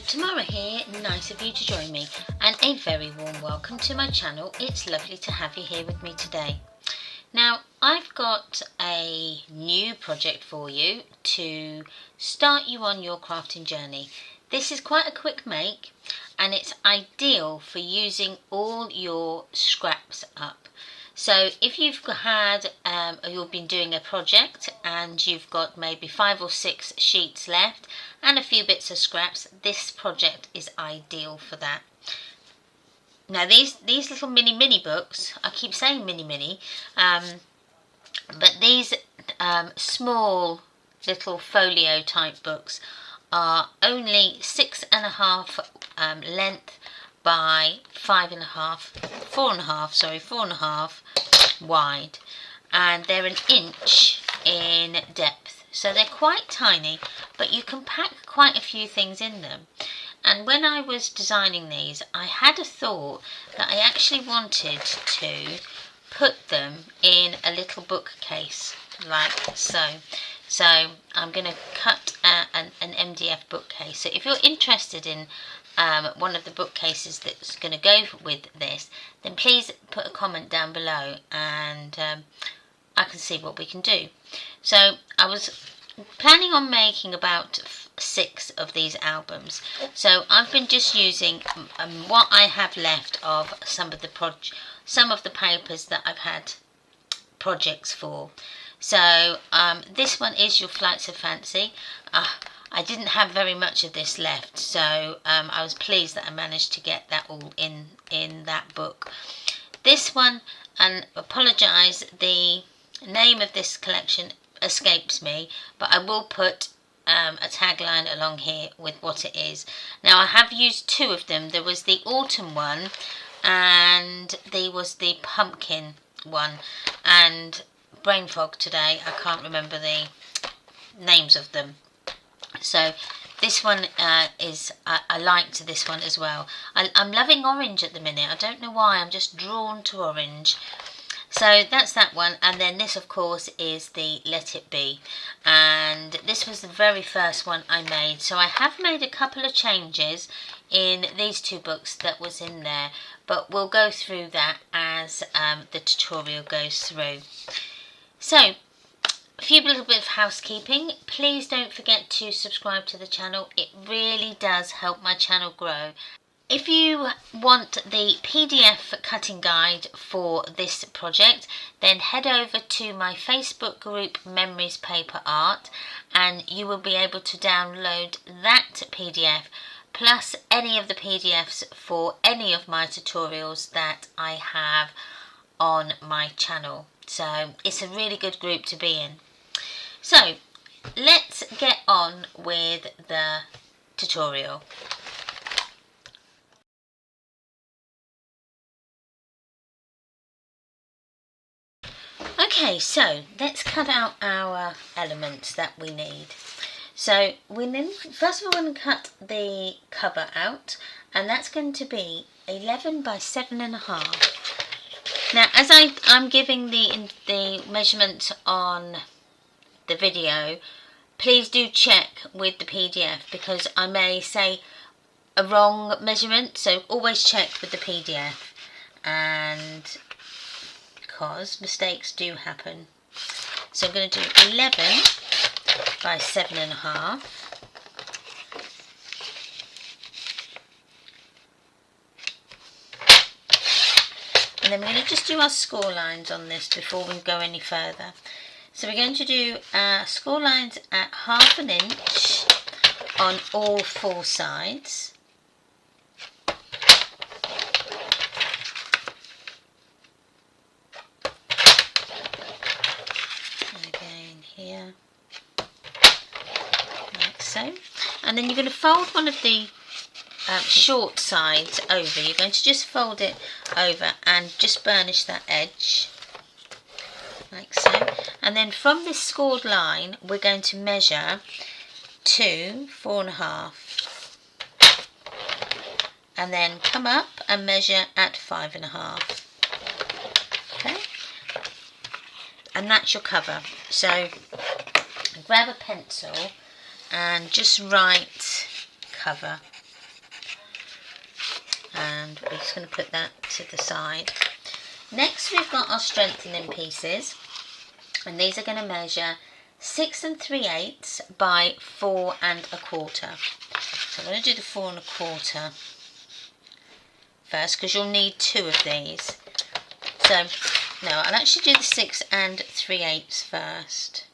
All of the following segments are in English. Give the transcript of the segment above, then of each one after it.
Tamara here, nice of you to join me, and a very warm welcome to my channel. It's lovely to have you here with me today. Now, I've got a new project for you to start you on your crafting journey. This is quite a quick make, and it's ideal for using all your scraps up. So if you've had, you've been doing a project and you've got maybe 5 or 6 sheets left and a few bits of scraps, this project is ideal for that. Now these little mini books, I keep saying mini, but these small little folio type books are only 6.5 length by 4.5 wide, and they're an inch in depth, so they're quite tiny, but you can pack quite a few things in them. And when I was designing these, I had a thought that I actually wanted to put them in a little bookcase like so. So I'm going to cut an MDF bookcase. So if you're interested in one of the bookcases that's going to go with this, then please put a comment down below, and I can see what we can do. So I was planning on making about 6 of these albums, so I've been just using what I have left of some of the papers that I've had projects for. So this one is your Flights of Fancy. I didn't have very much of this left, so I was pleased that I managed to get that all in that book. This one, and apologise, the name of this collection escapes me, but I will put a tagline along here with what it is. Now I have used 2 of them. There was the autumn one and there was the pumpkin one, and brain fog today, I can't remember the names of them. So this one is, I liked this one as well. I'm loving orange at the minute. I don't know why, I'm just drawn to orange. So that's that one, and then this of course is the Let It Be, and this was the very first one I made. So I have made a couple of changes in these 2 books that was in there, but we'll go through that as the tutorial goes through. So a few little bit of housekeeping. Please don't forget to subscribe to the channel. It really does help my channel grow. If you want the PDF cutting guide for this project, then head over to my Facebook group Memories Paper Art, and you will be able to download that PDF plus any of the PDFs for any of my tutorials that I have on my channel. So it's a really good group to be in. So let's get on with the tutorial. Okay, so let's cut out our elements that we need. So first of all, we're going to cut the cover out, and that's going to be 11 by 7.5. Now, as I'm giving the measurement on the video, please do check with the PDF, because I may say a wrong measurement, so always check with the PDF, and because mistakes do happen. So I'm going to do 11 by 7.5. And then we're going to just do our score lines on this before we go any further. So we're going to do score lines at 1/2 inch on all 4 sides. Here, like so, and then you're going to fold one of the short sides over. You're going to just fold it over and just burnish that edge like so, And then from this scored line, we're going to measure to 4.5. And then come up and measure at 5.5. Okay? And that's your cover. So grab a pencil and just write cover. And we're just going to put that to the side. Next we've got our strengthening pieces. And these are going to measure 6 3/8 by 4 1/4. So I'm going to do the 4 1/4 first, because you'll need 2 of these. So, no, I'll actually do the 6 3/8 first.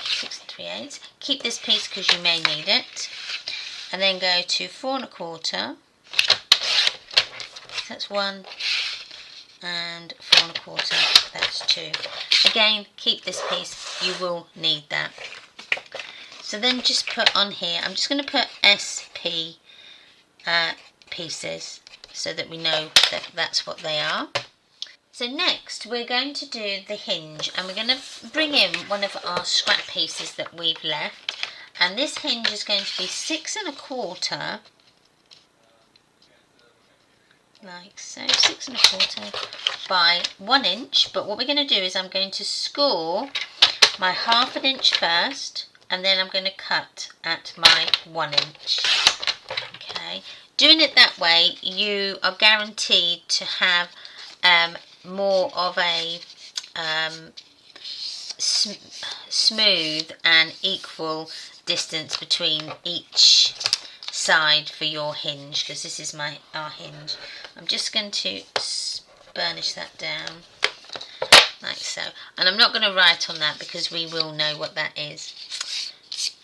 6 3/8. Keep this piece because you may need it. And then go to 4 1/4. That's 1. And 4 1/4. That's 2. Again, keep this piece. You will need that. So then just put on here, I'm just going to put SP pieces so that we know that that's what they are. So next we're going to do the hinge, and we're going to bring in one of our scrap pieces that we've left, and this hinge is going to be 6 1/4, like so, 6 1/4 by 1 inch. But what we're going to do is I'm going to score my 1/2 inch first, and then I'm going to cut at my 1 inch. Okay, doing it that way you are guaranteed to have more of a smooth and equal distance between each side for your hinge, because this is our hinge. I'm just going to burnish that down like so, and I'm not going to write on that because we will know what that is.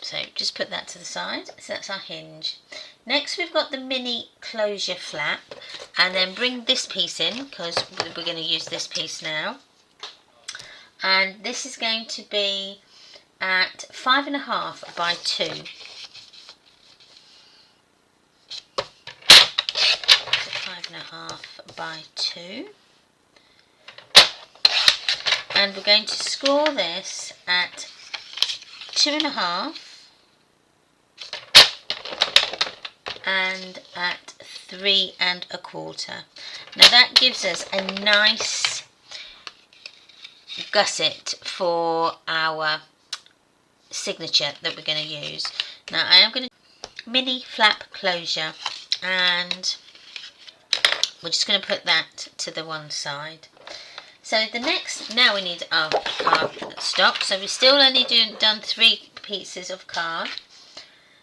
So just put that to the side. So that's our hinge. Next we've got the mini closure flap, and then bring this piece in because we're going to use this piece now. And this is going to be at 5.5 by 2. So 5.5 by 2. And we're going to score this at 2.5 and at 3 1/4. Now that gives us a nice gusset for our signature that we're going to use. Now I am going to mini flap closure, and we're just going to put that to the one side. So the next, now we need our cardstock. So we've still only done 3 pieces of card.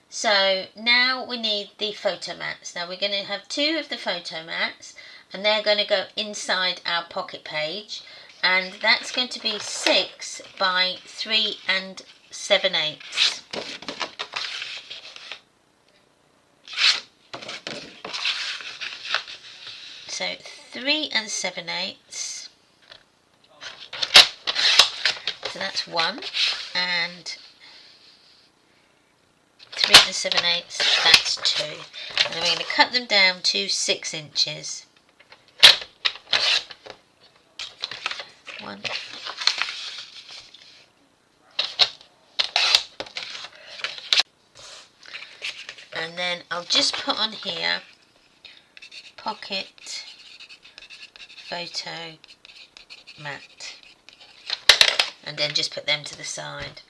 So now we need the photo mats. Now we're going to have 2 of the photo mats, and they're going to go inside our pocket page, and that's going to be 6 by 3 7/8. So 3 7/8. So that's 1, and 3 7/8, that's 2. And then we're going to cut them down to 6 inches. 1. And then I'll just put on here pocket photo mat, and then just put them to the side.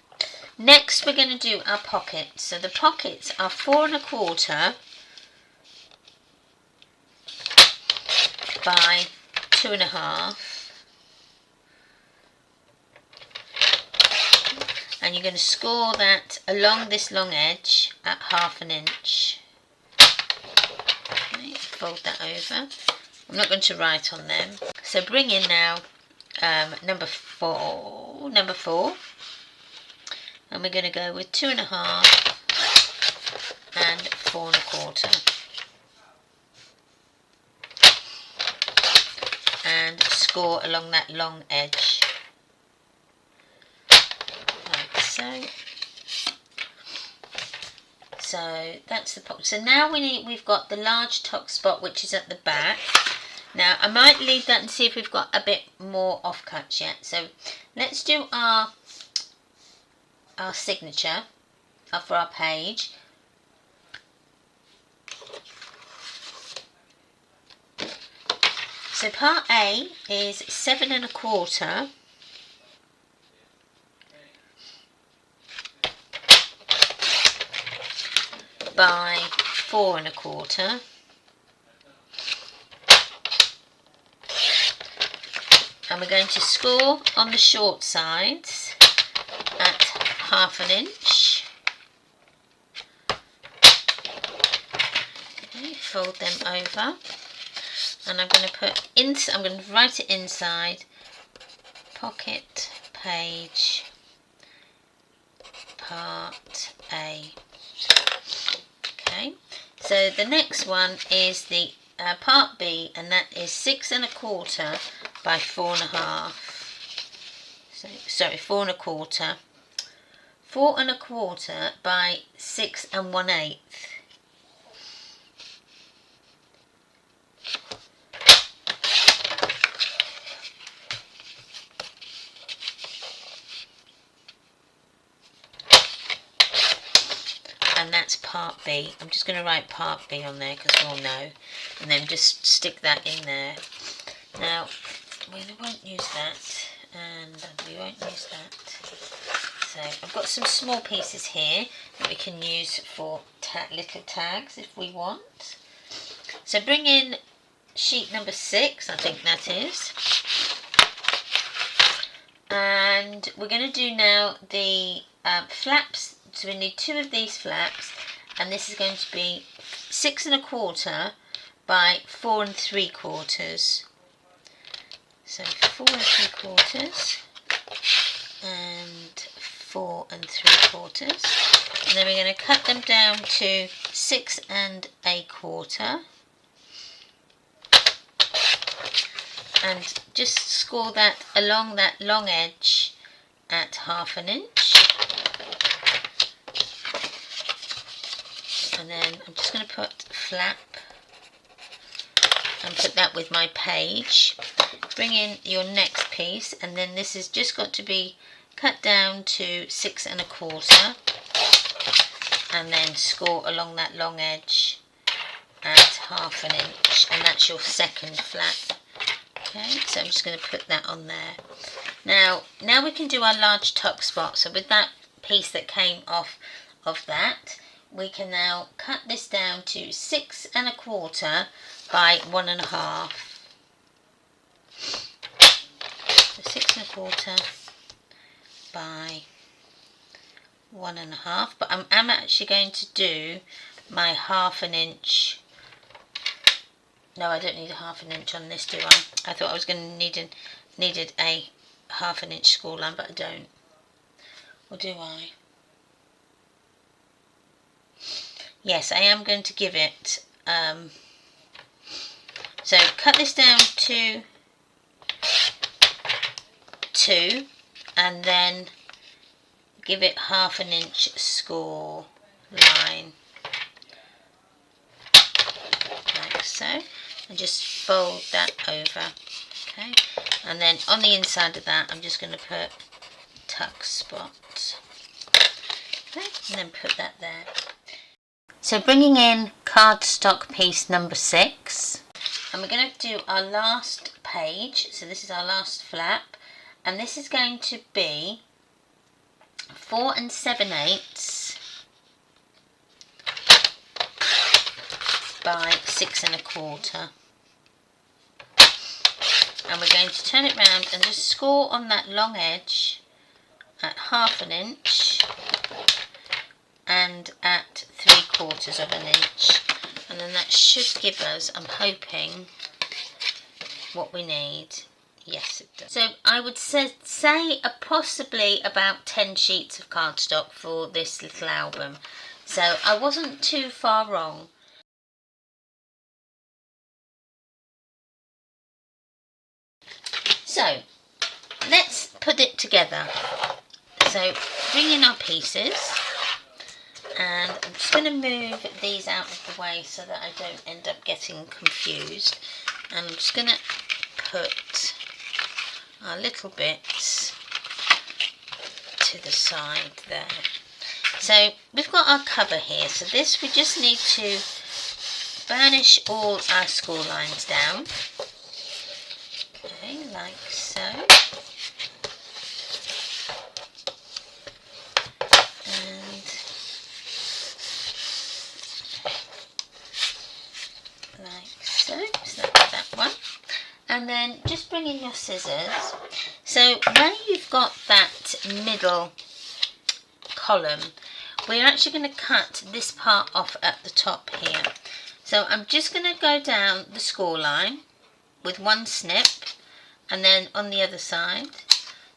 Next we're going to do our pockets. So the pockets are 4 1/4 by 2.5, and you're going to score that along this long edge at 1/2 inch. Okay, fold that over. I'm not going to write on them. So bring in now number 4, and we're going to go with 2.5 and 4 1/4, and score along that long edge like so. So that's the pocket. So now we've got the large top spot, which is at the back. Now I might leave that and see if we've got a bit more offcuts yet. So let's do our signature for our page. So part A is 7 1/4 by 4 1/4, and we're going to score on the short sides at 1/2 inch. Okay, fold them over, and I'm going to put in. I'm going to write it inside. Pocket page part A. Okay, so the next one is the part B, and that is 6 1/4 by 4 1/2. So sorry, 4 1/4. 4 1/4 by 6 1/8. And that's part B. I'm just going to write part B on there because we'll know, and then just stick that in there. Now we won't use that, and we won't use that. So I've got some small pieces here that we can use for little tags if we want. So bring in sheet number 6, I think that is. And we're going to do now the flaps. So we need 2 of these flaps, and this is going to be 6 1/4 by 4 3/4. So 4 3/4 and 4 3/4, and then we're going to cut them down to 6 1/4, and just score that along that long edge at 1/2 inch. And then I'm just going to put flap and put that with my page. Bring in your next piece, and then this has just got to be cut down to 6 1/4, and then score along that long edge at 1/2 inch, and that's your second flap. Okay, so I'm just going to put that on there. Now we can do our large tuck spot. So with that piece that came off of that, we can now cut this down to 6 1/4 by 1 1/2. So 6 1/4 by 1 1/2, but I'm actually going to do my 1/2 inch. No, I don't need a 1/2 inch on this, do I? I thought I was going to needed a 1/2 inch score line, but I don't. Or do I? Yes, I am going to give it, so cut this down to 2, and then give it 1/2 inch score line, like so, and just fold that over. Okay, and then on the inside of that, I'm just going to put tuck spot. Okay, and then put that there. So bringing in cardstock piece number 6, and we're going to do our last page. So this is our last flap, and this is going to be 4 7/8 by 6 1/4. And we're going to turn it round and just score on that long edge at 1/2 inch and at 3/4 inch, and then that should give us, I'm hoping, what we need. Yes, it does. So I would say possibly about 10 sheets of cardstock for this little album, so I wasn't too far wrong. So let's put it together. So bring in our pieces, and I'm just going to move these out of the way so that I don't end up getting confused. And I'm just going to put our little bits to the side there. So we've got our cover here. So this, we just need to burnish all our score lines down. Okay, like so. And like so. So that's that one. And then just bring in your scissors. So where you've got that middle column, we're actually going to cut this part off at the top here. So I'm just going to go down the score line with one snip, and then on the other side,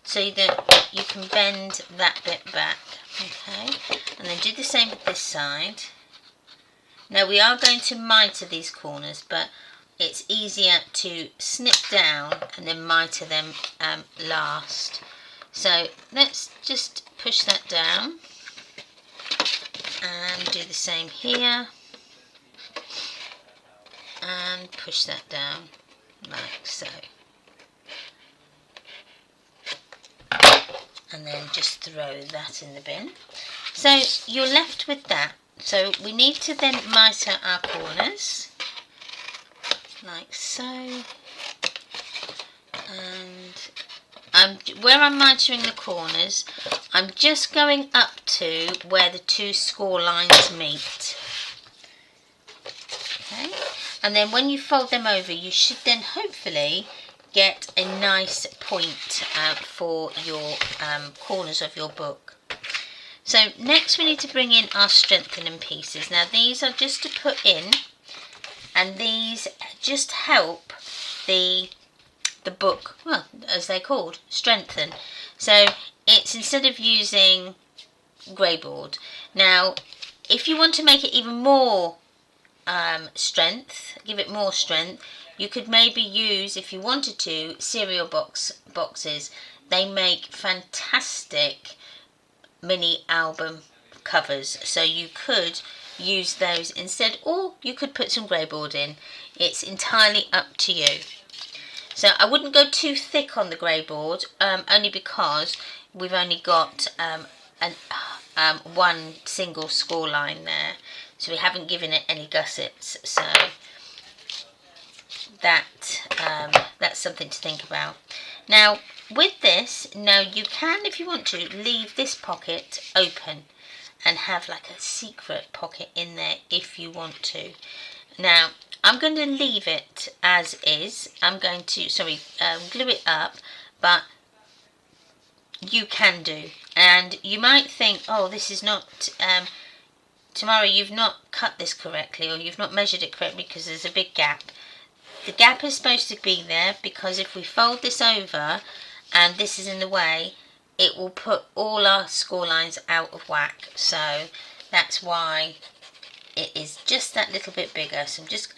so that you can bend that bit back. Okay, and then do the same with this side. Now we are going to miter these corners, but it's easier to snip down and then miter them last. So let's just push that down and do the same here and push that down like so. And then just throw that in the bin. So you're left with that. So we need to then miter our corners like so. And where I'm mitering the corners, I'm just going up to where the two score lines meet. Okay, and then when you fold them over, you should then hopefully get a nice point for your corners of your book. So next we need to bring in our strengthening pieces. Now these are just to put in, and these just help the book, well, as they're called, strengthen. So it's instead of using grey board. Now if you want to make it even more strength, give it more strength, you could maybe use, if you wanted to, cereal boxes. They make fantastic mini album covers, so you could use those instead, or you could put some grey board in. It's entirely up to you. So I wouldn't go too thick on the grey board, only because we've only got one single score line there, so we haven't given it any gussets. So that's something to think about. Now with this, now you can, if you want to, leave this pocket open and have like a secret pocket in there if you want to. Now I'm going to leave it as is. I'm going to, glue it up, but you can do. And you might think, oh, this is not, Tamara, you've not cut this correctly, or you've not measured it correctly because there's a big gap. The gap is supposed to be there because if we fold this over and this is in the way, it will put all our score lines out of whack. So that's why it is just that little bit bigger. So I'm just,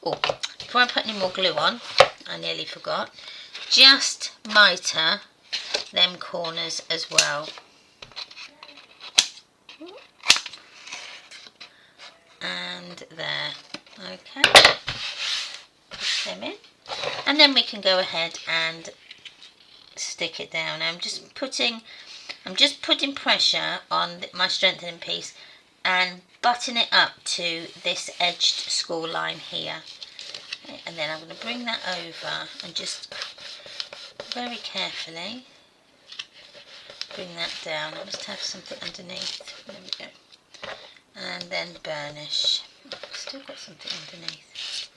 before I put any more glue on, I nearly forgot, just miter them corners as well. And there, okay, put them in, and then we can go ahead and stick it down. I'm just putting pressure on my strengthening piece and button it up to this edged score line here. Okay, and then I'm going to bring that over and just very carefully bring that down. I must have something underneath. There we go. And then burnish. I've still got something underneath.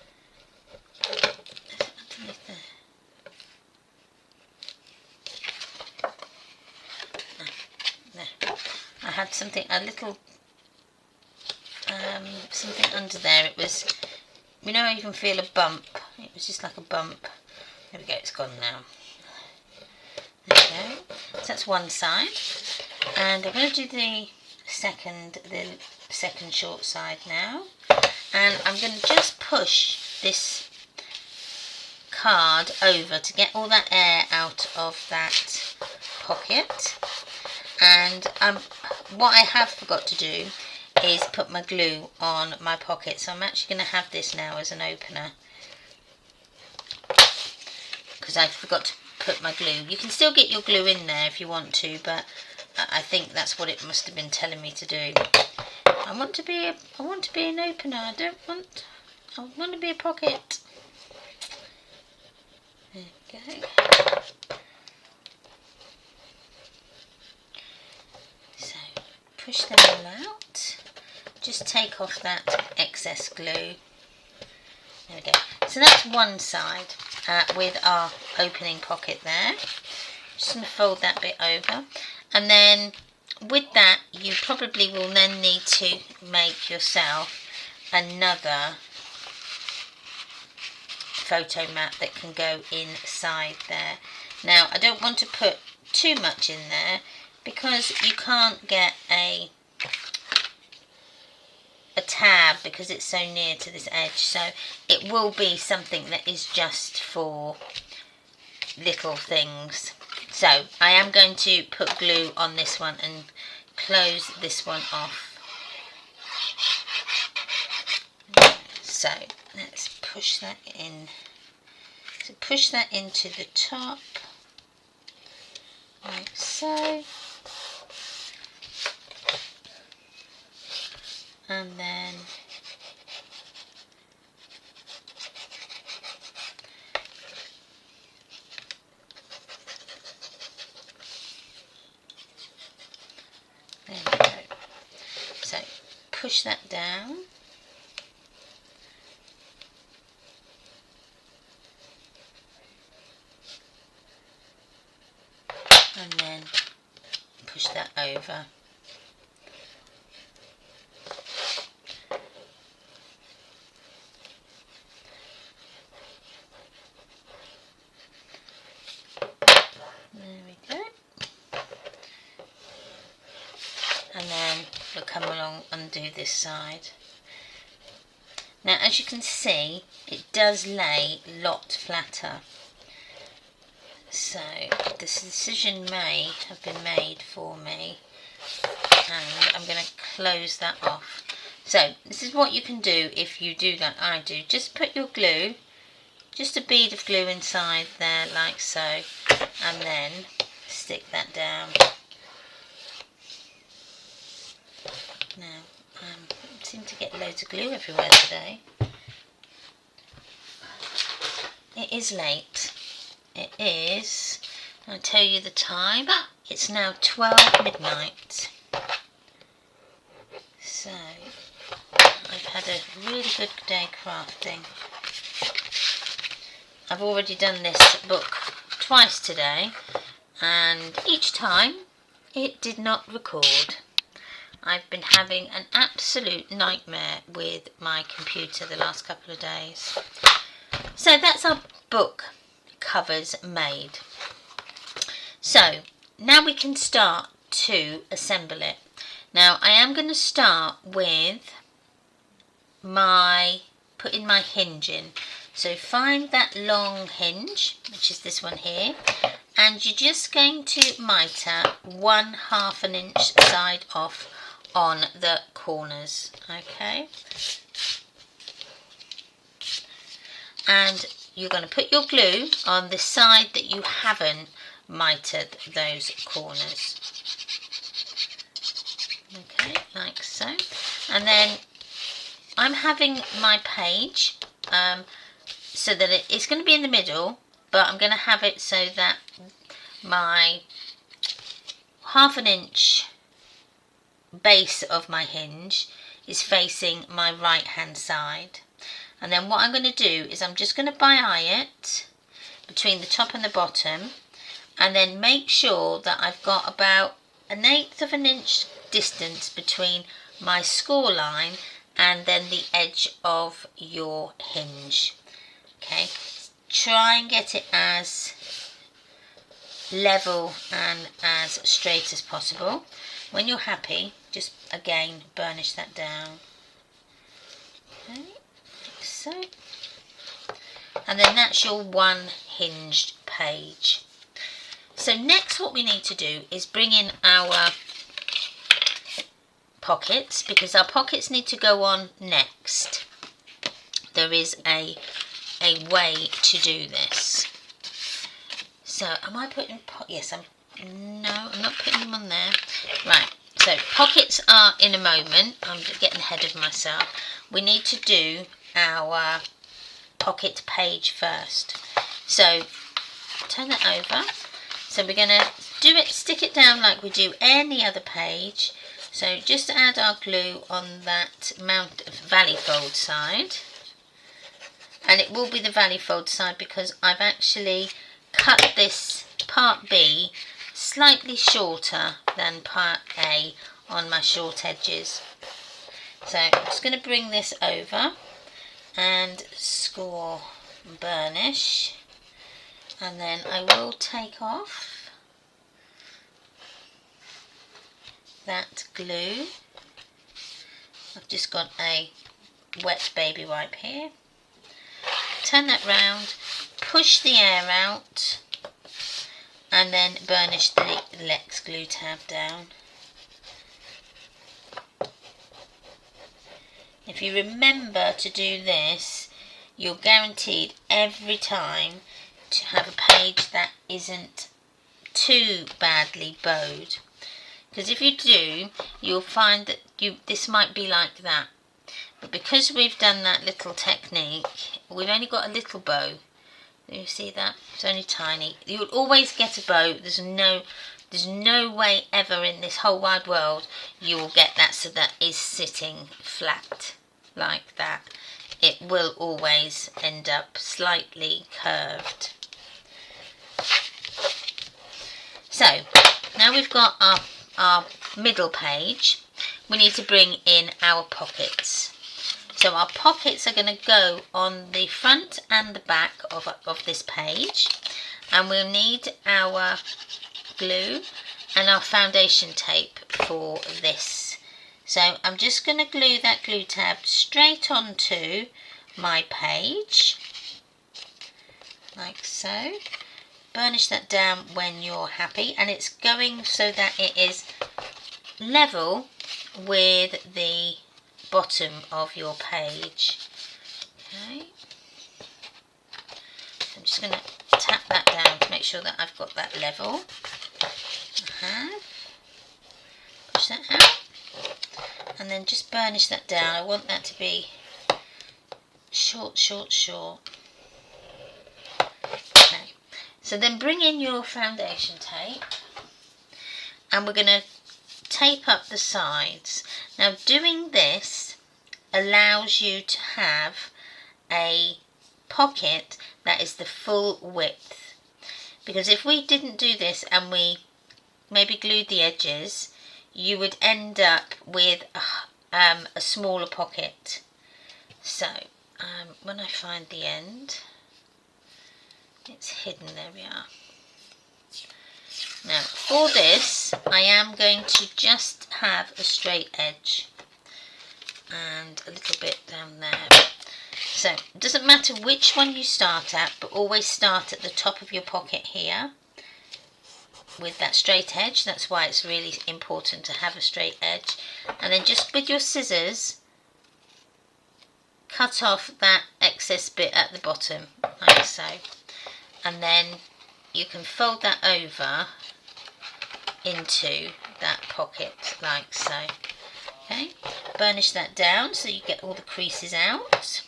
Is it underneath there? There. I had something, a little something under there. It was, you know, you can feel a bump. It was just like a bump. There we go, it's gone now. There we go. So that's one side, and I'm going to do the second short side now, and I'm going to just push this card over to get all that air out of that pocket. And what I have forgot to do is put my glue on my pocket, so I'm actually going to have this now as an opener. because I forgot to put my glue. You can still get your glue in there if you want to, but I think that's what it must have been telling me to do. I want to be an opener. I want to be a pocket. There we go. So push them all out. Just take off that excess glue. There we go. So that's one side with our opening pocket there. Just going to fold that bit over, and then with that you probably will then need to make yourself another photo mat that can go inside there. Now I don't want to put too much in there because you can't get a tab because it's so near to this edge, so it will be something that is just for little things. So I am going to put glue on this one and close this one off. So let's push that in. So push that into the top, like so. And then there we go. So push that down. And then push that over. There we go. And then we'll come along and do this side. Now as you can see, it does lay a lot flatter. So this decision may have been made for me, and I'm going to close that off. So this is what you can do if you do like I do. Just put your glue, just a bead of glue inside there like so, and then stick that down. Now I seem to get loads of glue everywhere today. It is late. It is, I'll tell you the time, it's now 12 midnight. So, I've had a really good day crafting. I've already done this book twice today, and each time it did not record. I've been having an absolute nightmare with my computer the last couple of days. So that's our book covers made. So now we can start to assemble it. Now I am going to start with putting my hinge in. So find that long hinge, which is this one here, and you're just going to mitre 1/2 an inch side off on the corners, okay? And you're going to put your glue on the side that you haven't mitered those corners. Okay, like so. And then I'm having my page so that it's going to be in the middle, but I'm going to have it so that my 1/2 an inch base of my hinge is facing my right hand side. And then what I'm going to do is I'm just going to bi-eye it between the top and the bottom, and then make sure that I've got about 1/8 an inch distance between my score line and then the edge of your hinge. Okay, try and get it as level and as straight as possible. When you're happy, just again burnish that down. Okay. So, and then that's your one hinged page. So next what we need to do is bring in our pockets, because our pockets need to go on next. There is a way to do this. So am I putting, yes, no, I'm not putting them on there. Right, so pockets are in a moment. I'm getting ahead of myself. We need to do our pocket page first. So turn that over. So we're going to do it, stick it down like we do any other page. So just add our glue on that valley fold side. And it will be the valley fold side because I've actually cut this part B slightly shorter than part A on my short edges. So I'm just going to bring this over and score burnish, and then I will take off that glue. I've just got a wet baby wipe here. Turn that round, push the air out, and then burnish the Lex glue tab down. If you remember to do this, you're guaranteed every time to have a page that isn't too badly bowed. Because if you do, you'll find that this might be like that. But because we've done that little technique, we've only got a little bow. You see that? It's only tiny. You'll always get a bow. There's no way ever in this whole wide world you will get that so that is sitting flat like that. It will always end up slightly curved. So now we've got our middle page, we need to bring in our pockets. So our pockets are going to go on the front and the back of this page, and we'll need our glue and our foundation tape for this. So I'm just going to glue that glue tab straight onto my page, like so. Burnish that down when you're happy, and it's going so that it is level with the bottom of your page. Okay, I'm just going to tap that down to make sure that I've got that level. Push that out, and then just burnish that down. I want that to be short. Okay, so then bring in your foundation tape, and we're going to tape up the sides. Now doing this allows you to have a pocket that is the full width, because if we didn't do this and we maybe glued the edges, you would end up with a smaller pocket. So when I find the end, it's hidden, there we are. Now for this I am going to just have a straight edge and a little bit down there. So it doesn't matter which one you start at, but always start at the top of your pocket here with that straight edge. That's why it's really important to have a straight edge. And then just with your scissors cut off that excess bit at the bottom like so, and then you can fold that over into that pocket like so. Okay, burnish that down so you get all the creases out,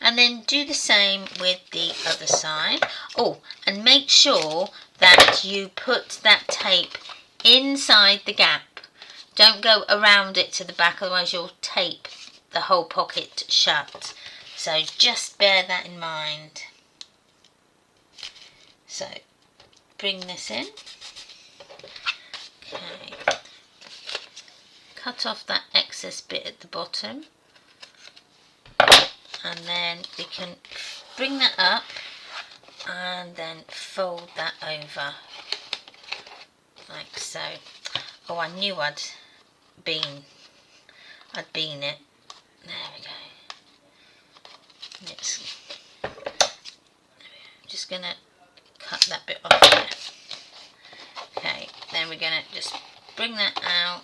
and then do the same with the other side. Oh, and make sure that you put that tape inside the gap. Don't go around it to the back, otherwise you'll tape the whole pocket shut. So just bear that in mind. So bring this in. Okay, cut off that excess bit at the bottom, and then we can bring that up and then fold that over like so. Oh, I knew I'd bean it. There we go. I'm just gonna cut that bit off there. Okay, then we're gonna just bring that out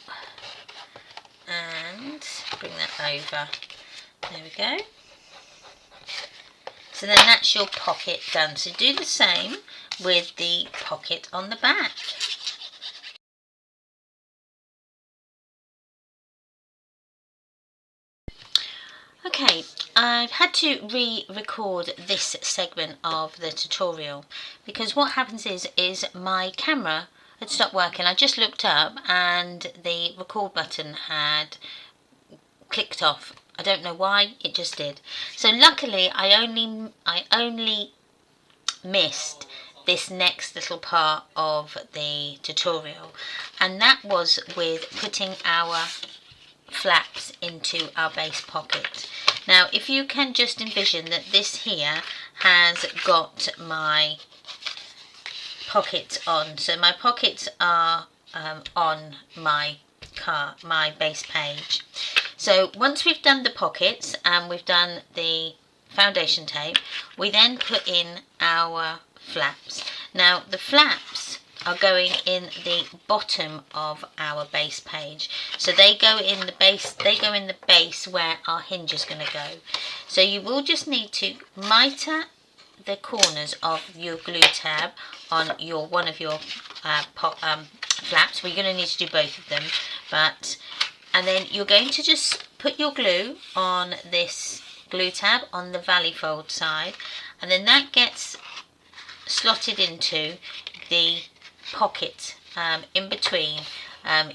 and bring that over. There we go. So So then that's your pocket done. So do the same with the pocket on the back. Okay, I've had to re-record this segment of the tutorial because what happens is my camera had stopped working. I just looked up and the record button had clicked off. I don't know why, it just did. So luckily I only missed this next little part of the tutorial, and that was with putting our flaps into our base pocket. Now if you can just envision that this here has got my pockets on, so my pockets are on my base page. So once we've done the pockets and we've done the foundation tape, we then put in our flaps. Now the flaps are going in the bottom of our base page, so they go in the base where our hinge is going to go. So you will just need to mitre the corners of your glue tab on one of your flaps. We're going to need to do both of them, and then you're going to just put your glue on this glue tab on the valley fold side, and then that gets slotted into the pocket in between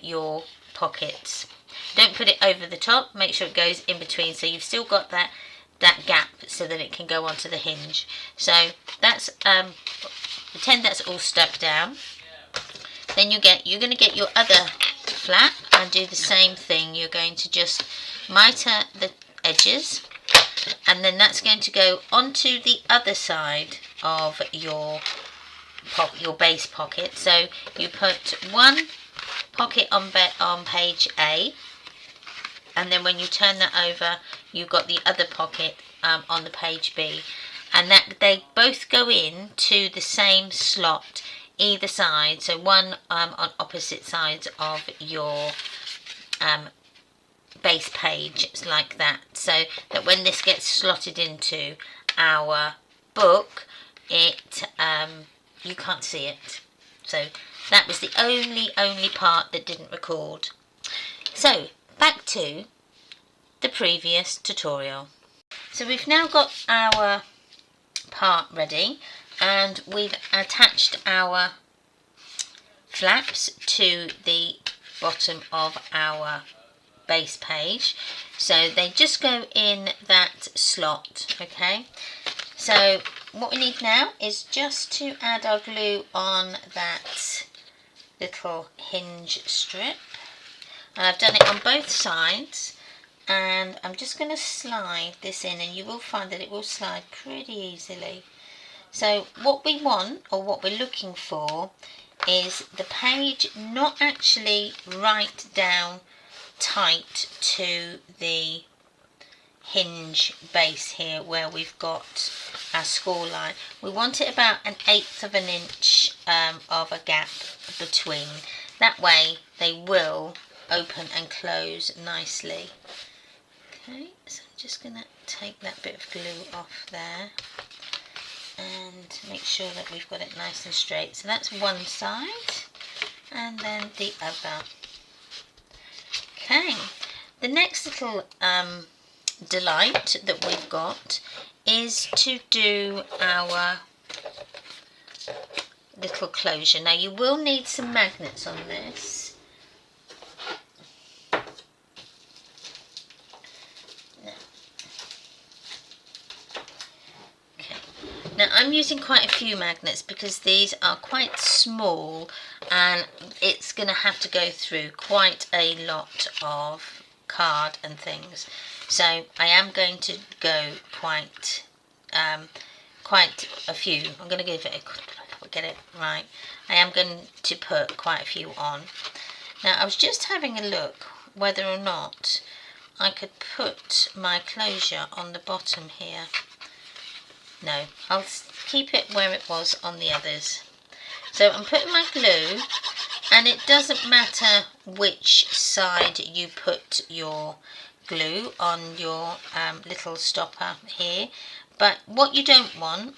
your pockets. Don't put it over the top, make sure it goes in between, so you've still got that gap so that it can go onto the hinge. So that's pretend that's all stuck down. Then you're going to get your other flap and do the same thing. You're going to just mitre the edges, and then that's going to go onto the other side of your base pocket. So you put one pocket on page A, and then when you turn that over you've got the other pocket on the page B, and that they both go in to the same slot either side, so one on opposite sides of your base page, like that, so that when this gets slotted into our book, it you can't see it. So that was the only part that didn't record. So back to the previous tutorial. So we've now got our part ready, and we've attached our flaps to the bottom of our base page, so they just go in that slot. Okay, so what we need now is just to add our glue on that little hinge strip, and I've done it on both sides, and I'm just going to slide this in, and you will find that it will slide pretty easily. So what we want, or what we're looking for, is the page not actually right down tight to the hinge base here where we've got our score line. We want it about 1/8 of an inch of a gap between. That way they will open and close nicely. Okay, so I'm just going to take that bit of glue off there and make sure that we've got it nice and straight. So that's one side, and then the other. Okay, the next little delight that we've got is to do our little closure. Now you will need some magnets on this. Now I'm using quite a few magnets because these are quite small, and it's going to have to go through quite a lot of card and things. So I am going to go quite a few. I'm going to give it get it right. I am going to put quite a few on. Now I was just having a look whether or not I could put my closure on the bottom here. No, I'll keep it where it was on the others. So I'm putting my glue, and it doesn't matter which side you put your glue on your little stopper here, But what you don't want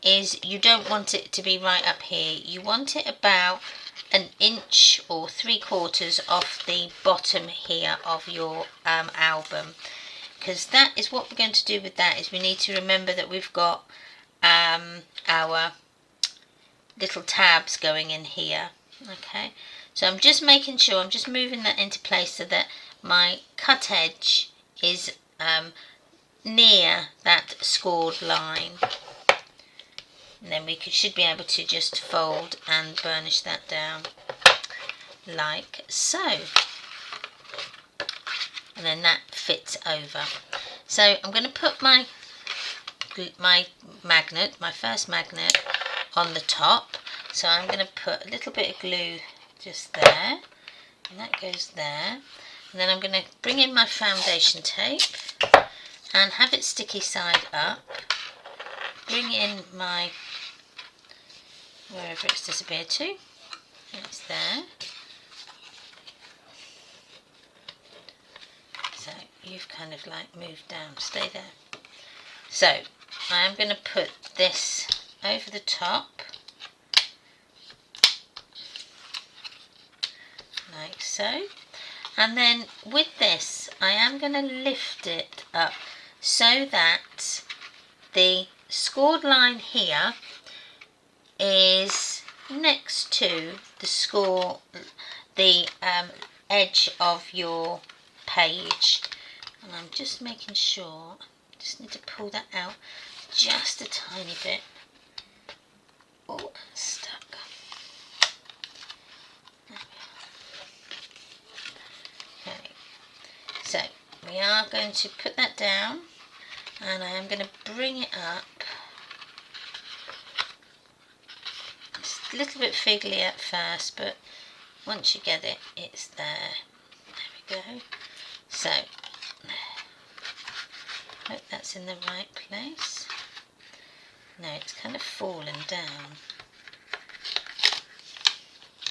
is, you don't want it to be right up here. You want it about an inch or 3/4 off the bottom here of your album, because that is what we're going to do with that. Is we need to remember that we've got our little tabs going in here. Okay, so I'm just making sure, I'm just moving that into place so that my cut edge is near that scored line, and then we should be able to just fold and burnish that down like so, and then that fits over. So I'm going to put my magnet, my first magnet, on the top. So I'm going to put a little bit of glue just there, and that goes there, and then I'm going to bring in my foundation tape and have it sticky side up. Bring in my, wherever it's disappeared to, it's there. So you've kind of like moved down, stay there. So I am going to put this over the top, like so, and then with this I am going to lift it up so that the scored line here is next to the edge of your page. And I'm just making sure, just need to pull that out just a tiny bit. Oh, stuck. Okay, so we are going to put that down, and I am going to bring it up. It's a little bit fiddly at first, but once you get it, it's there. There we go. So, hope that's in the right place. No, it's kind of fallen down.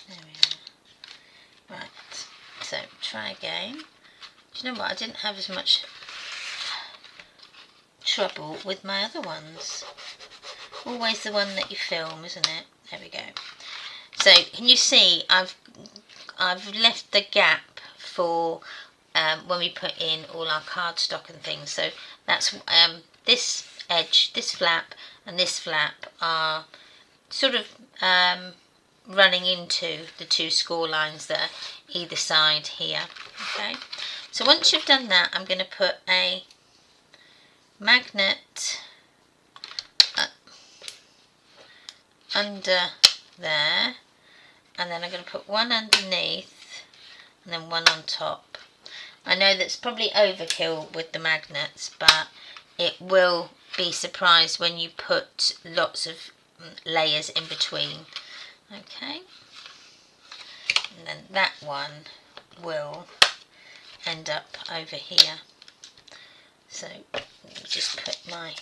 There we are. Right, so try again. Do you know what? I didn't have as much trouble with my other ones. Always the one that you film, isn't it? There we go. So can you see I've left the gap for when we put in all our cardstock and things. So that's this edge, this flap and this flap are sort of running into the two score lines that are either side here. Okay, so once you've done that, I'm going to put a magnet under there, and then I'm going to put one underneath and then one on top. I know that's probably overkill with the magnets, but it will be surprised when you put lots of layers in between. Okay, and then that one will end up over here. So let me just put my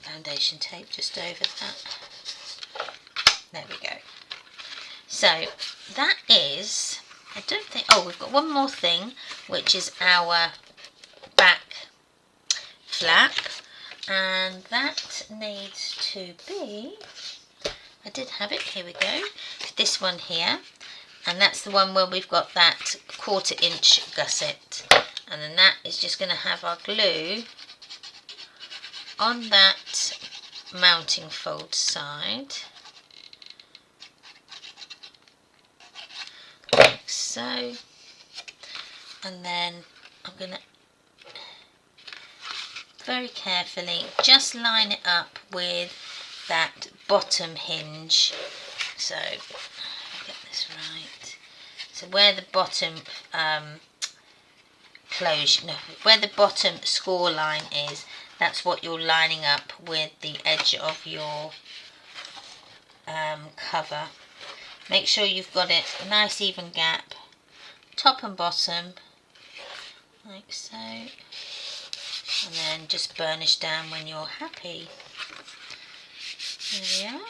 foundation tape just over that. There we go. So that is, I don't think, oh, we've got one more thing, which is our back flap, and that needs to be, I did have it, here we go, this one here, and that's the one where we've got that 1/4 inch gusset, and then that is just going to have our glue on that mounting fold side, like so, and then I'm going to very carefully just line it up with that bottom hinge. So get this right. So where the bottom where the bottom score line is, that's what you're lining up with the edge of your cover. Make sure you've got it a nice even gap, top and bottom, like so, and then just burnish down when you're happy. There we are.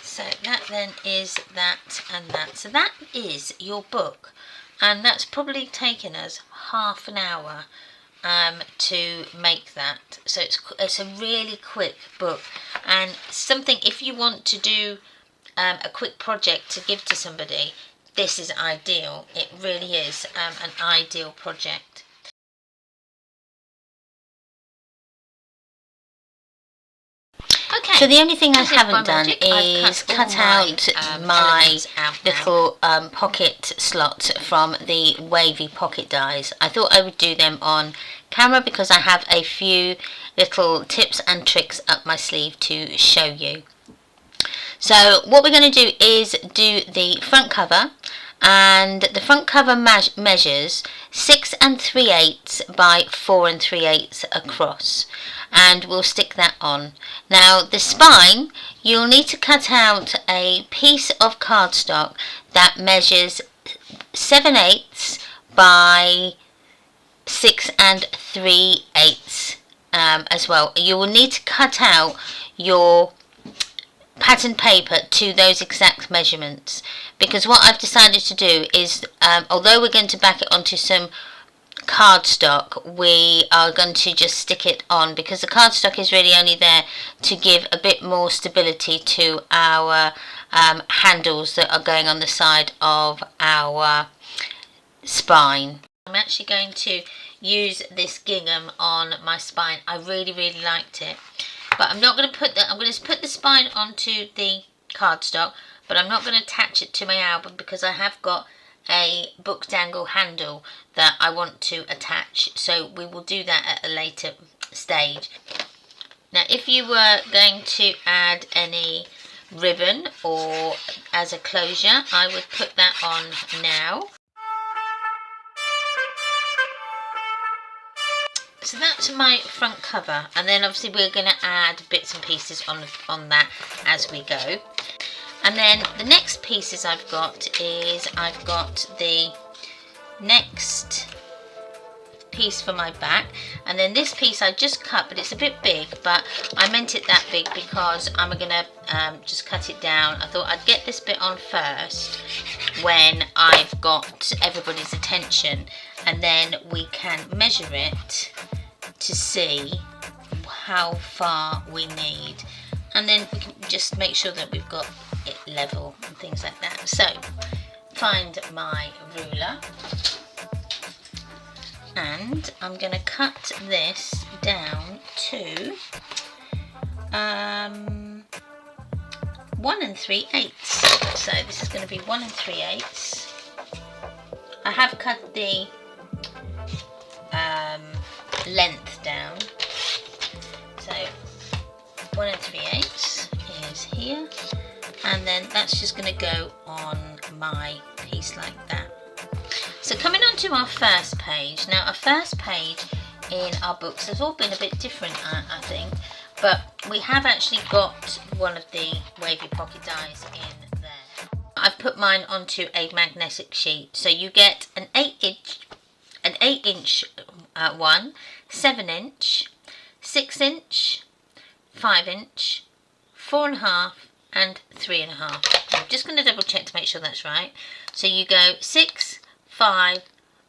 So that then is that and that. So that is your book, and that's probably taken us half an hour to make that. So it's a really quick book, and something if you want to do a quick project to give to somebody, this is ideal. It really is an ideal project. Okay. So the only thing I haven't done is cut out my little pocket slots from the wavy pocket dies. I thought I would do them on camera because I have a few little tips and tricks up my sleeve to show you. So what we're going to do is do the front cover, and the front cover measures 6 3/8 by 4 3/8 across, and we'll stick that on. Now the spine, you'll need to cut out a piece of cardstock that measures 7/8 by 6 3/8 as well. You will need to cut out your pattern paper to those exact measurements, because what I've decided to do is although we're going to back it onto some cardstock, we are going to just stick it on because the cardstock is really only there to give a bit more stability to our handles that are going on the side of our spine. I'm actually going to use this gingham on my spine. I really liked it. But I'm not going to put that. I'm going to put the spine onto the cardstock, but I'm not going to attach it to my album because I have got a book dangle handle that I want to attach. So we will do that at a later stage. Now, if you were going to add any ribbon or as a closure, I would put that on now. So that's my front cover, and then obviously we're going to add bits and pieces on that as we go. And then the next pieces I've got is I've got the next piece for my back, and then this piece I just cut, but it's a bit big, but I meant it that big because I'm going to just cut it down. I thought I'd get this bit on first when I've got everybody's attention, and then we can measure it to see how far we need, and then we can just make sure that we've got it level and things like that. So find my ruler, and I'm going to cut this down to 1 3/8. So this is going to be 1 3/8. I have cut the length down, so 1 3/8 is here, and then that's just going to go on my piece like that. So coming on to our first page. Now our first page in our books has all been a bit different, I think, but we have actually got one of the wavy pocket dies in there. I've put mine onto a magnetic sheet, so you get an 8 inch one, 7 inch, 6 inch, 5 inch, 4.5 and 3.5. I'm just going to double check to make sure that's right. So you go 6, 5,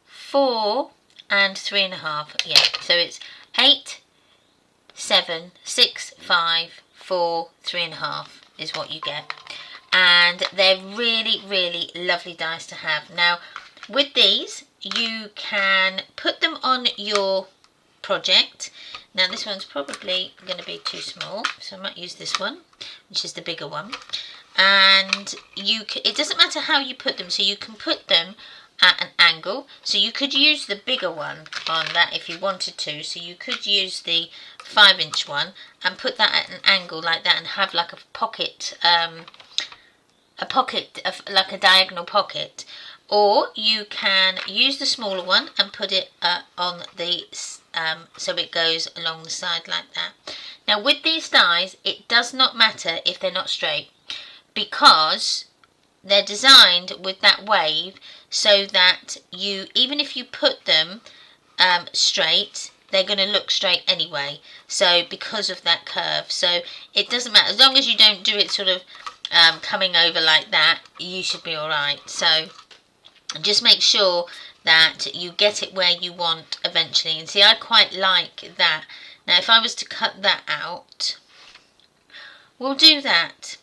4 and 3.5. Yeah, so it's 8, 7, 6, 5, 4, 3.5 is what you get. And they're really lovely dies to have. Now with these you can put them on your project. Now this one's probably going to be too small, so I might use this one, which is the bigger one. And it doesn't matter how you put them, so you can put them at an angle. So you could use the bigger one on that if you wanted to. So you could use the 5 inch one and put that at an angle like that and have like a pocket, like a diagonal pocket. Or you can use the smaller one and put it on the so it goes along the side like that. Now with these dies, it does not matter if they're not straight, because they're designed with that wave so that even if you put them straight, they're going to look straight anyway. So because of that curve, so it doesn't matter as long as you don't do it sort of coming over like that. You should be all right. So just make sure that you get it where you want eventually. And see, I quite like that. Now if I was to cut that out, we'll do that.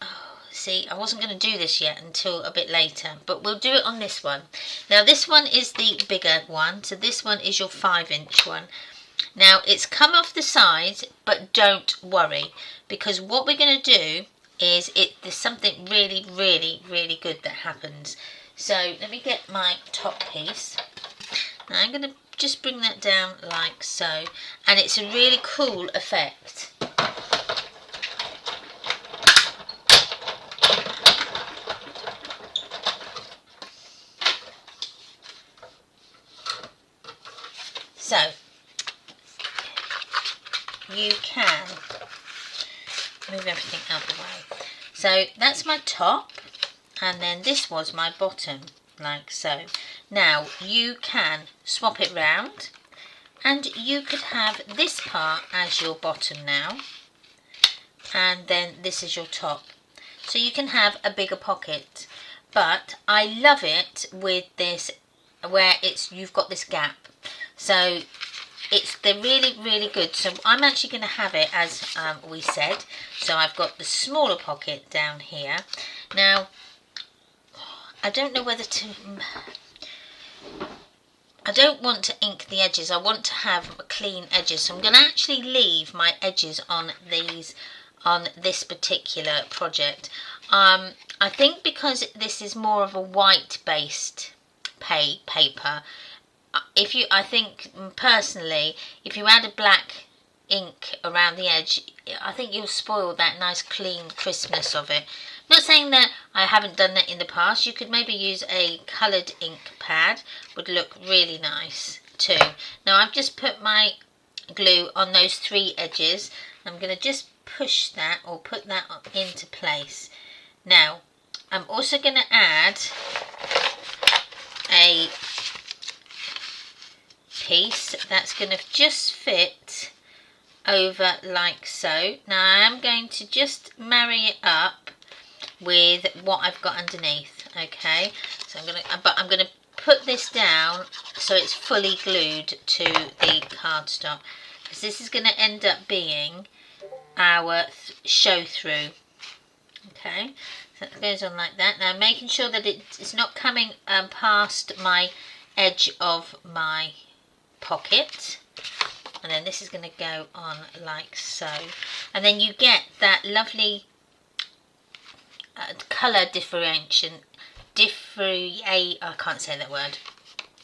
Oh, see, I wasn't going to do this yet until a bit later, but we'll do it on this one. Now this one is the bigger one, so this one is your 5-inch one. Now it's come off the sides, but don't worry, because what we're going to do is there's something really, really, really good that happens. So let me get my top piece. Now I'm going to just bring that down like so, and it's a really cool effect. So you can move everything out of the way. So that's my top, and then this was my bottom, like so. Now you can swap it round, and you could have this part as your bottom now, and then this is your top. So you can have a bigger pocket, but I love it with this where you've got this gap. So they're really, really good. So I'm actually going to have it as we said. So I've got the smaller pocket down here. Now, I don't know whether to... I don't want to ink the edges. I want to have clean edges. So I'm going to actually leave my edges on this particular project. I think because this is more of a white-based paper, I think personally, if you add a black ink around the edge, I think you'll spoil that nice clean crispness of it. Not saying that I haven't done that in the past. You could maybe use a coloured ink pad, would look really nice too. Now I've just put my glue on those 3 edges. I'm going to just push that, or put that into place. Now I'm also going to add a piece that's going to just fit over like so. Now I am going to just marry it up with what I've got underneath. Okay, so I'm going to put this down so it's fully glued to the cardstock, because this is going to end up being our show through. Okay, so it goes on like that. Now making sure that it's not coming past my edge of my pocket, and then this is going to go on like so, and then you get that lovely colour differentiation. I can't say that word.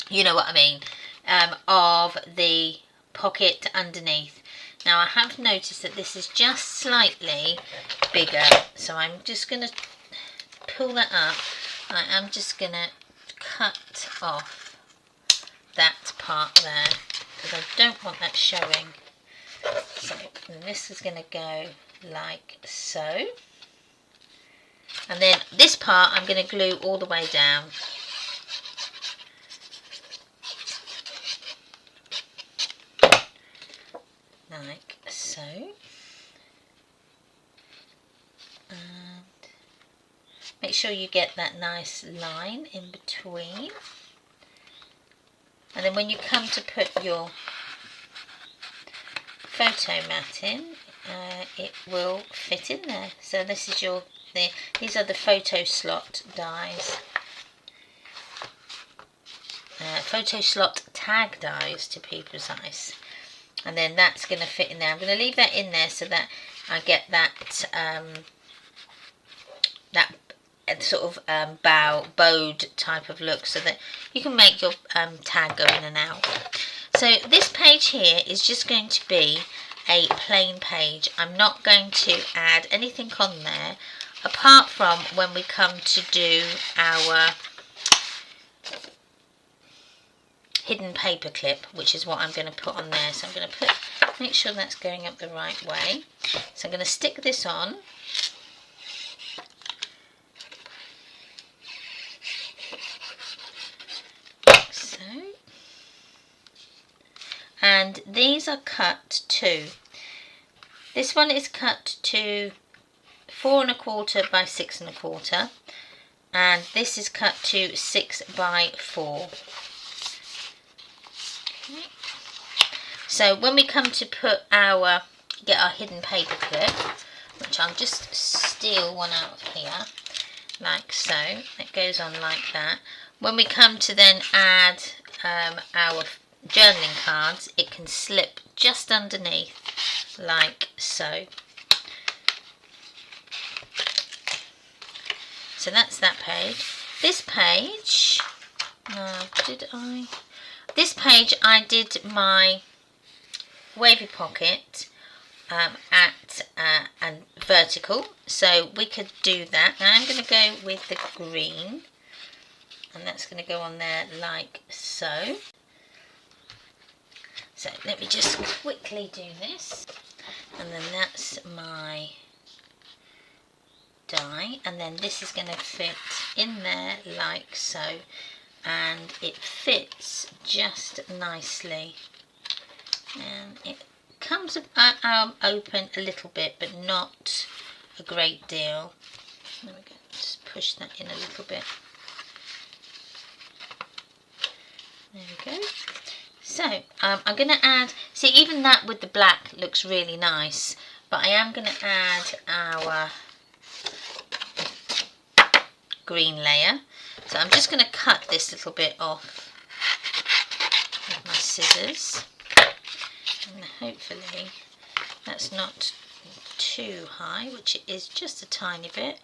You know what I mean. Of the pocket underneath. Now I have noticed that this is just slightly bigger, so I'm just going to pull that up. I am just going to cut off that part there, because I don't want that showing. So this is going to go like so, and then this part I'm going to glue all the way down. Like so, and make sure you get that nice line in between. And then when you come to put your photo mat in, it will fit in there. So this is these are the photo slot dies. Photo slot tag dies, to be precise. And then that's going to fit in there. I'm going to leave that in there so that I get that sort of bowed type of look, so that you can make your tag go in and out. So this page here is just going to be a plain page. I'm not going to add anything on there, apart from when we come to do our hidden paper clip, which is what I'm going to put on there. So I'm going to make sure that's going up the right way. So I'm going to stick this on. So, and these are cut to, this one is cut to 4 1/4 by 6 1/4, and this is cut to 6 by 4. Okay. So when we come to get our hidden paper clip, which I'll just steal one out of here, like so. It goes on like that. When we come to then add our journaling cards, it can slip just underneath, like so. So that's that page. This page, This page I did my wavy pocket and vertical, so we could do that. Now I'm going to go with the green, and that's going to go on there like so. So let me just quickly do this, and then that's my die, and then this is going to fit in there like so, and it fits just nicely, and it comes open a little bit, but not a great deal. There we go, just push that in a little bit. There we go. So I'm going to add, see, even that with the black looks really nice, but I am going to add our green layer. So I'm just going to cut this little bit off with my scissors, and hopefully that's not too high, which it is just a tiny bit.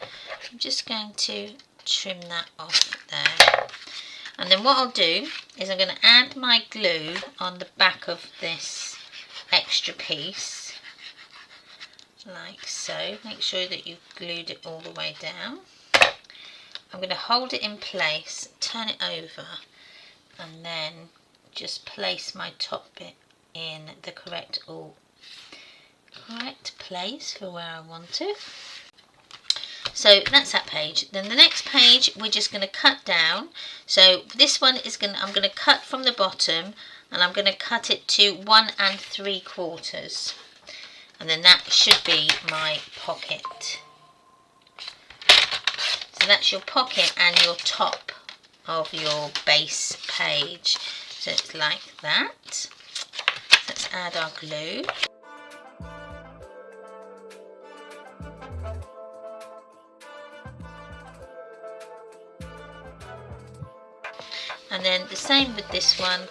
I'm just going to trim that off there. And then what I'll do is I'm going to add my glue on the back of this extra piece, like so. Make sure that you've glued it all the way down. I'm going to hold it in place, turn it over, and then just place my top bit in the correct place for where I want it. So that's that page. Then the next page we're just going to cut down. So this one is I'm going to cut from the bottom, and I'm going to cut it to 1 3/4, and then that should be my pocket. So that's your pocket and your top of your base page. So it's like that. Let's add our glue. And then the same with this one.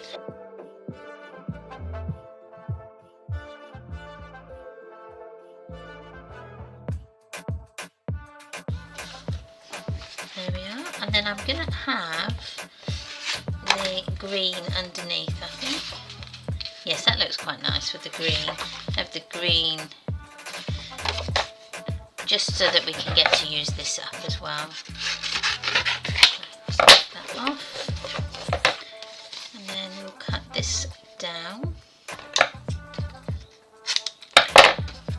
There we are. And then I'm going to have the green underneath, I think. Yes, that looks quite nice with the green. Have the green just so that we can get to use this up as well. Let's get that off. And then we'll cut this down.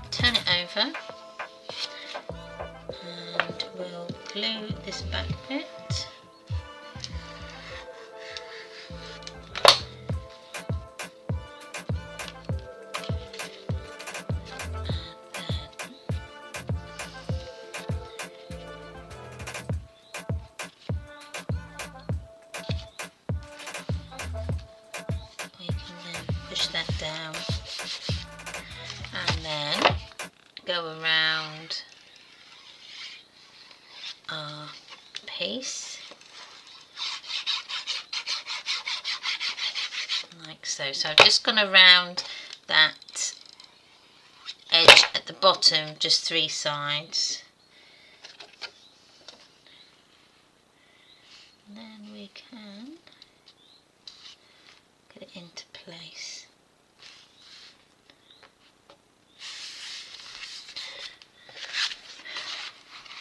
Turn it over. And we'll glue this back bit. Push that down, and then go around our piece like so. So I've just gone around that edge at the bottom, just 3 sides, and then we can get it into place.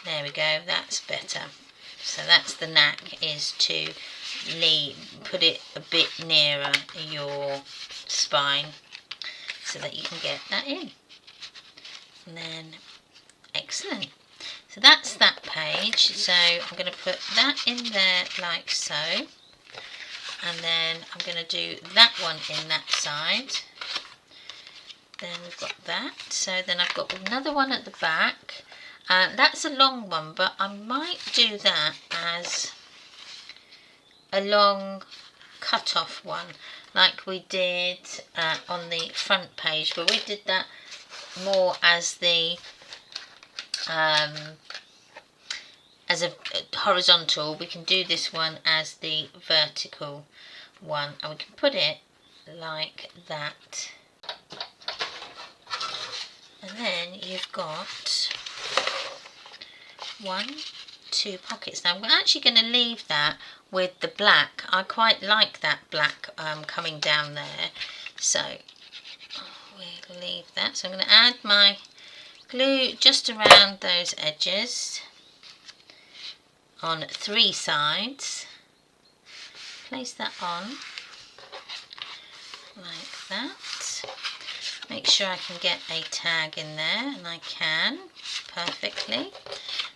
There we go, that's better. So that's the knack, is to put it a bit nearer your spine so that you can get that in. And then, excellent. So that's that page. So I'm going to put that in there like so. And then I'm going to do that one in that side. Then we've got that. So then I've got another one at the back. That's a long one, but I might do that as a long cut-off one, like we did on the front page, but we did that more as the as a horizontal. We can do this one as the vertical one, and we can put it like that. And then you've got 1, 2 pockets. Now I'm actually going to leave that with the black. I quite like that black coming down there, so we'll leave that. So I'm going to add my glue just around those edges on 3 sides. Place that on like that. Make sure I can get a tag in there, and I can perfectly.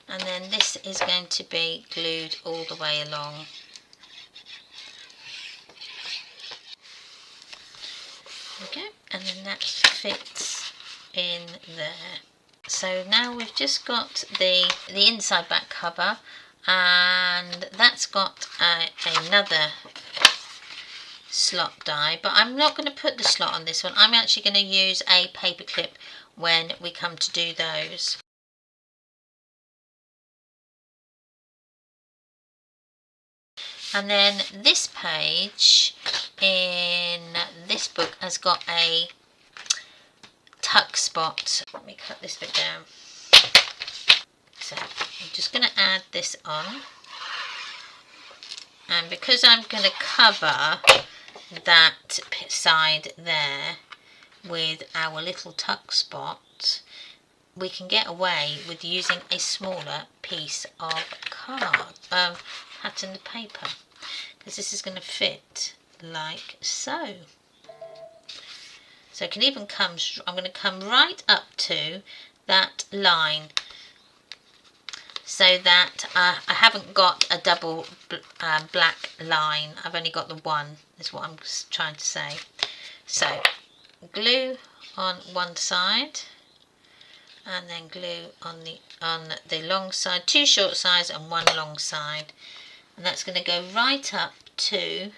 And then this is going to be glued all the way along. There we go, and then that fits in there. So now we've just got the inside back cover, and that's got another slot die, but I'm not going to put the slot on this one. I'm actually going to use a paper clip when we come to do those. And then this page in this book has got a tuck spot. Let me cut this bit down. So I'm just going to add this on, and because I'm going to cover that side there with our little tuck spot, we can get away with using a smaller piece of patterned paper, because this is going to fit like so. So it can even come, I'm going to come right up to that line, so that I haven't got a double black line. I've only got the one, is what I'm trying to say. So glue on one side, and then glue on the long side, 2 short sides and 1 long side, and that's going to go right up to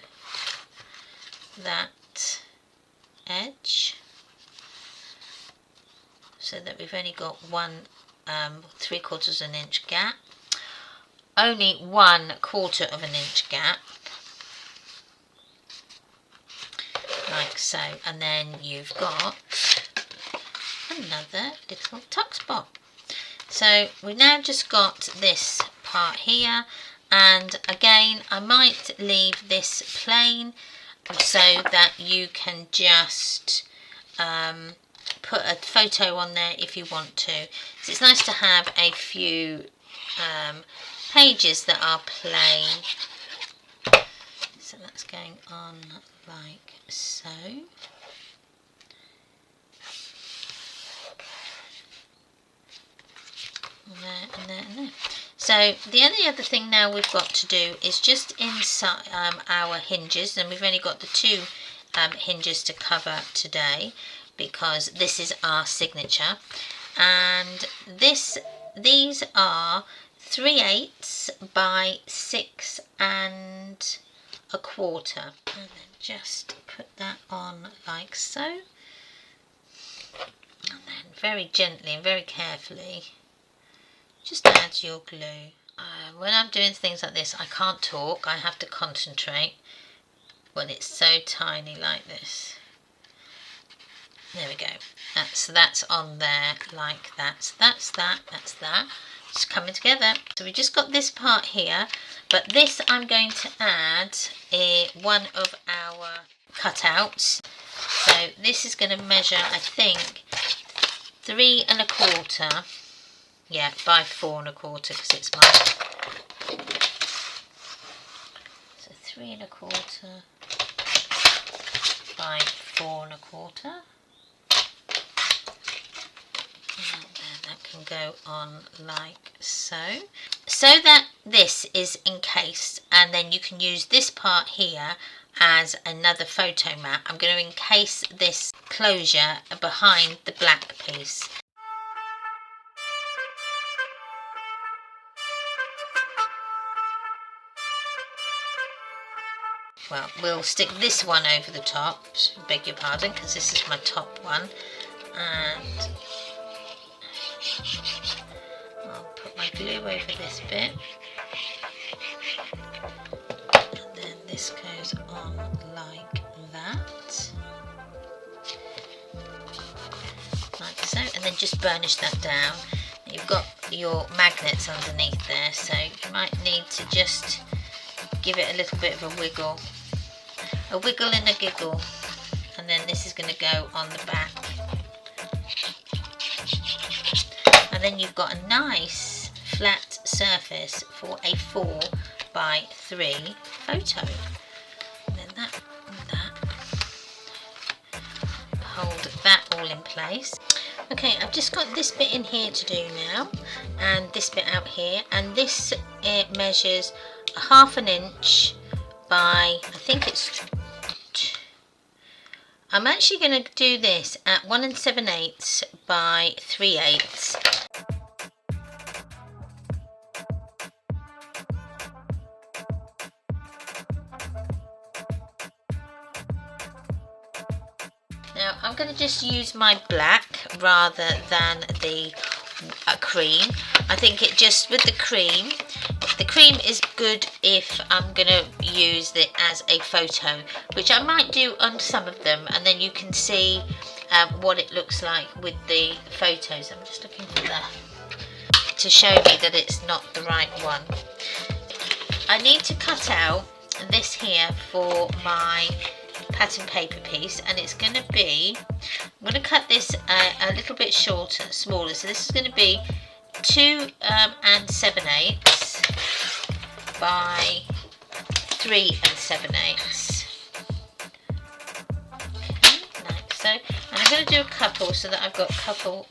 that edge, so that we've only got 3/4 of an inch gap, only 1/4 of an inch gap, like so, and then you've got another little tuck spot. So we've now just got this part here, and again I might leave this plain so that you can just put a photo on there if you want to. So it's nice to have a few pages that are plain. So that's going on like so. And there, and there, and there. So the only other thing now we've got to do is just inside our hinges, and we've only got the 2 hinges to cover today, because this is our signature, and these are 3/8 by 6 1/4, and then just put that on like so, and then very gently and very carefully just add your glue. When I'm doing things like this, I can't talk, I have to concentrate when it's so tiny like this. There we go. That's on there like that. So that's that. It's coming together. So we just got this part here, but this I'm going to add one of our cutouts. So this is going to measure, I think, 3 1/4. Yeah, by 4 1/4, because it's my. So 3 1/4 by 4 1/4. And then that can go on like so. So that this is encased, and then you can use this part here as another photo mat. I'm going to encase this closure behind the black piece. well, we'll stick this one over the top, beg your pardon, because this is my top one, and I'll put my glue over this bit, and then this goes on like that, like so, and then just burnish that down. You've got your magnets underneath there, so you might need to just give it a little bit of a wiggle and a giggle, and then this is going to go on the back, and then you've got a nice flat surface for a 4x3 photo. And then that hold that all in place. Okay, I've just got this bit in here to do now, and this bit out here, and this, it measures a 1/2 inch by, I think it's, I'm actually going to do this at 1 7/8 by 3/8. Now I'm going to just use my black rather than the cream. I think it just, with the cream is good if I'm going to use it as a photo, which I might do on some of them, and then you can see what it looks like with the photos. I'm just looking for to show me that it's not the right one. I need to cut out this here for my pattern paper piece, and it's going to be, I'm going to cut this a little bit smaller, so this is going to be 2 7/8 by 3 7/8. Okay, like so. And I'm going to do a couple so that I've got a couple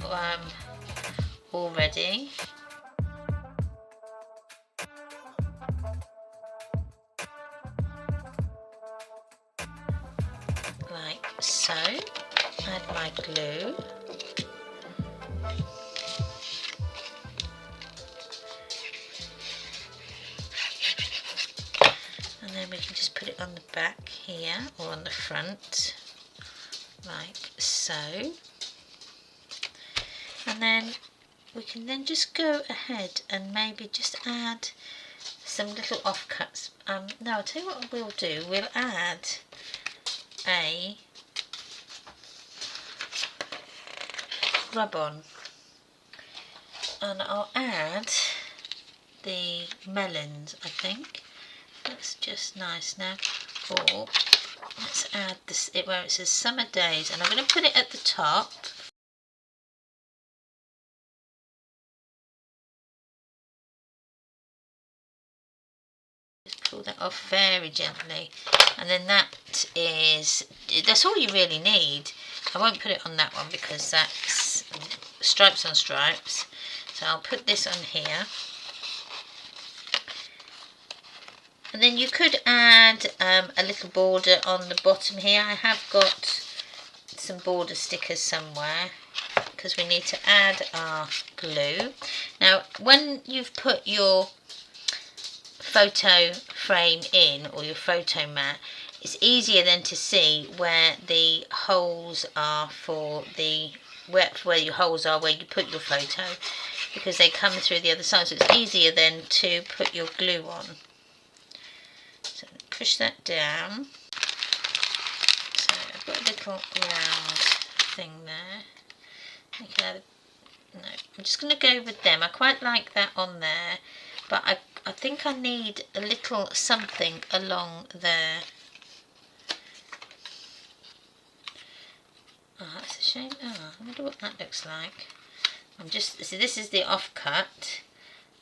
already. Like so. Add my glue. And then we can just put it on the back here, or on the front, like so. And then we can then just go ahead and maybe just add some little offcuts. No, I'll tell you what we'll do. We'll add a rub-on, and I'll add the melons, I think. That's just nice now. Or let's add this where it says summer days, and I'm going to put it at the top. Just pull that off very gently, and then that's all you really need. I won't put it on that one because that's stripes on stripes, so I'll put this on here. And then you could add a little border on the bottom here. I have got some border stickers somewhere because we need to add our glue. Now when you've put your photo frame in, or your photo mat, it's easier then to see where the holes are for the, where your holes are where you put your photo, because they come through the other side, so it's easier then to put your glue on. So push that down. So I've got a little round thing there. No, I'm just going to go with them. I quite like that on there, but I think I need a little something along there. Oh, that's a shame. Oh, I wonder what that looks like. So this is the offcut,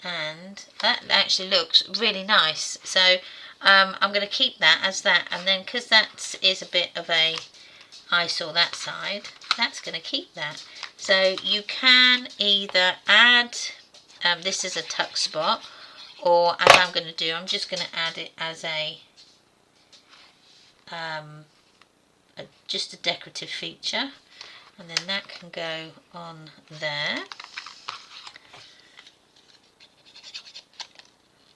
and that actually looks really nice. So I'm going to keep that as that, and then because that is a bit of a eyesore that side, that's going to keep that. So you can either add this is a tuck spot, or as I'm going to do, I'm just going to add it as just a decorative feature, and then that can go on there.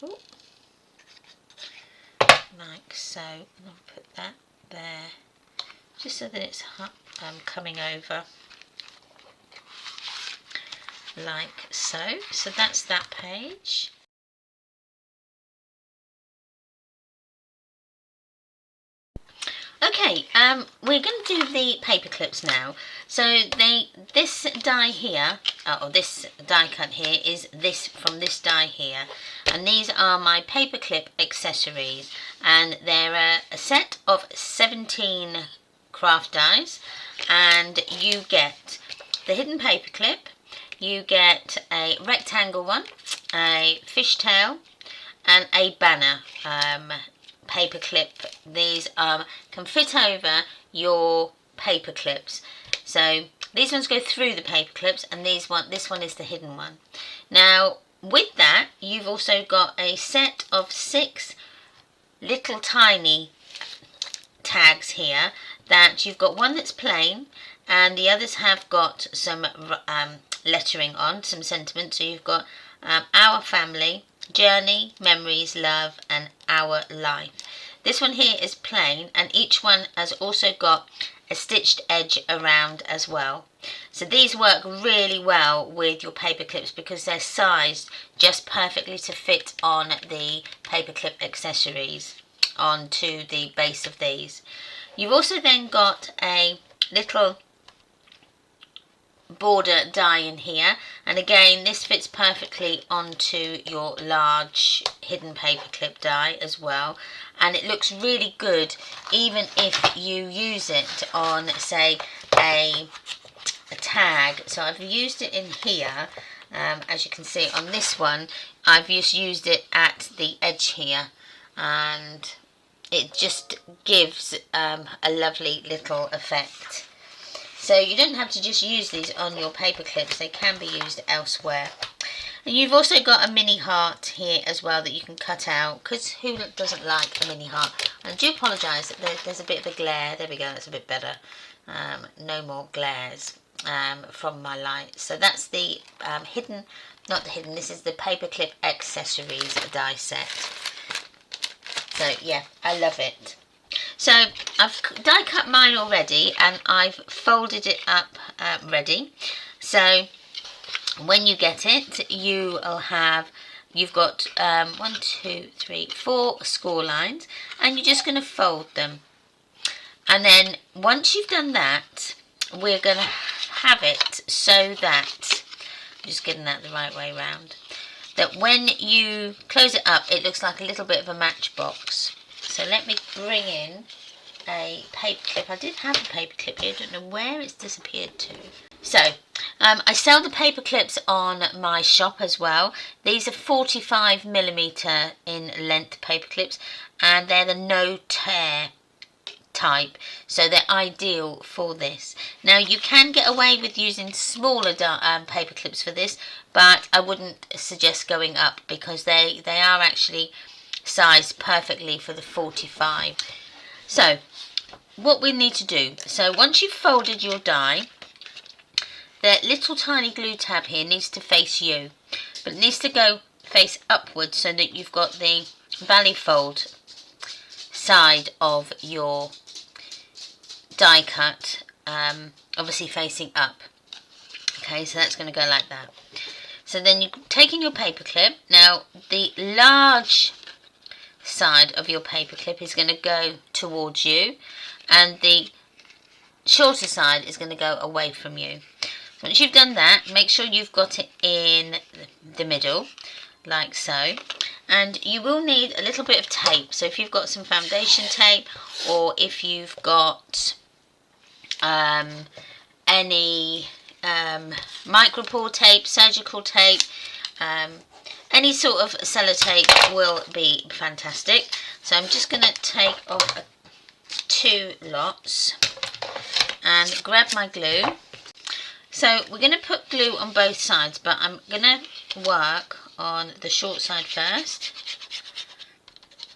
Ooh. like so, and I'll put that there just so that it's coming over like so. So that's that page. Okay, we're going to do the paper clips now. So this die here, or this die cut here, is this from this die here, and these are my paper clip accessories, and they're a set of 17 craft dies, and you get the hidden paper clip, you get a rectangle one, a fishtail, and a banner paper clip. These can fit over your paper clips. So these ones go through the paper clips, and this one is the hidden one. Now with that, you've also got a set of 6 little tiny tags here, that you've got one that's plain and the others have got some lettering on, some sentiment. So you've got our family, journey, memories, love, and our life. This one here is plain, and each one has also got a stitched edge around as well. So these work really well with your paper clips because they're sized just perfectly to fit on the paper clip accessories onto the base of these. You've also then got a little border die in here, and again this fits perfectly onto your large hidden paper clip die as well, and it looks really good even if you use it on, say, a tag. So I've used it in here, as you can see on this one I've just used it at the edge here, and it just gives a lovely little effect. So you don't have to just use these on your paper clips, they can be used elsewhere. And you've also got a mini heart here as well that you can cut out, because who doesn't like a mini heart? And I do apologise that there's a bit of a glare. There we go, that's a bit better. No more glares from my light. So that's the hidden, not the hidden, this is the paper clip accessories die set. So yeah, I love it. So I've die cut mine already, and I've folded it up ready. So when you get it, you've got 1, 2, 3, 4 score lines, and you're just going to fold them. And then once you've done that, we're going to have it so that, I'm just getting that the right way round, that when you close it up, it looks like a little bit of a matchbox. So let me bring in a paper clip. I did have a paper clip here, I don't know where it's disappeared to. So I sell the paper clips on my shop as well. These are 45mm in length paper clips, and they're the no tear type, so they're ideal for this. Now you can get away with using smaller paper clips for this, but I wouldn't suggest going up because they are actually sized perfectly for the 45. So what we need to do, so once you've folded your die, the little tiny glue tab here needs to face you, but it needs to go face upwards so that you've got the valley fold side of your die cut obviously facing up. Okay, so that's going to go like that. So then you're taking your paper clip. Now the large side of your paper clip is going to go towards you, and the shorter side is going to go away from you. Once you've done that, make sure you've got it in the middle like so, and you will need a little bit of tape. So if you've got some foundation tape, or if you've got any micropore tape, surgical tape, any sort of sellotape will be fantastic. So I'm just going to take off 2 lots and grab my glue. So we're going to put glue on both sides, but I'm going to work on the short side first.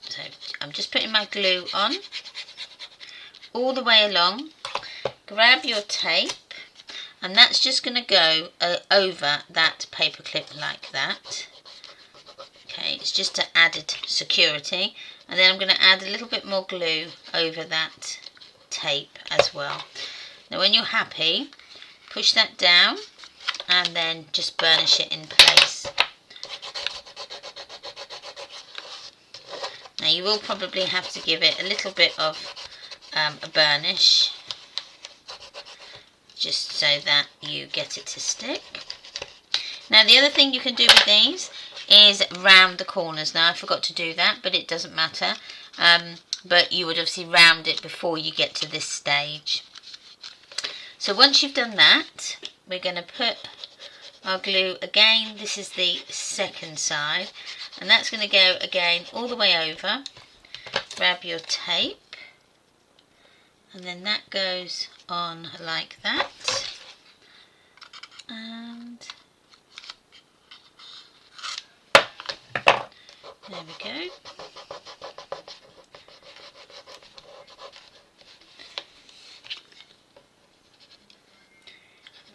So I'm just putting my glue on all the way along. Grab your tape, and that's just going to go over that paper clip like that. Okay, it's just to added security. And then I'm going to add a little bit more glue over that tape as well. Now when you're happy, push that down and then just burnish it in place. Now you will probably have to give it a little bit of a burnish, just so that you get it to stick. Now the other thing you can do with these is round the corners. Now I forgot to do that, but it doesn't matter. But you would obviously round it before you get to this stage. So once you've done that, we're going to put our glue again. This is the second side, and that's going to go again all the way over. Grab your tape, and then that goes on like that. And there we go.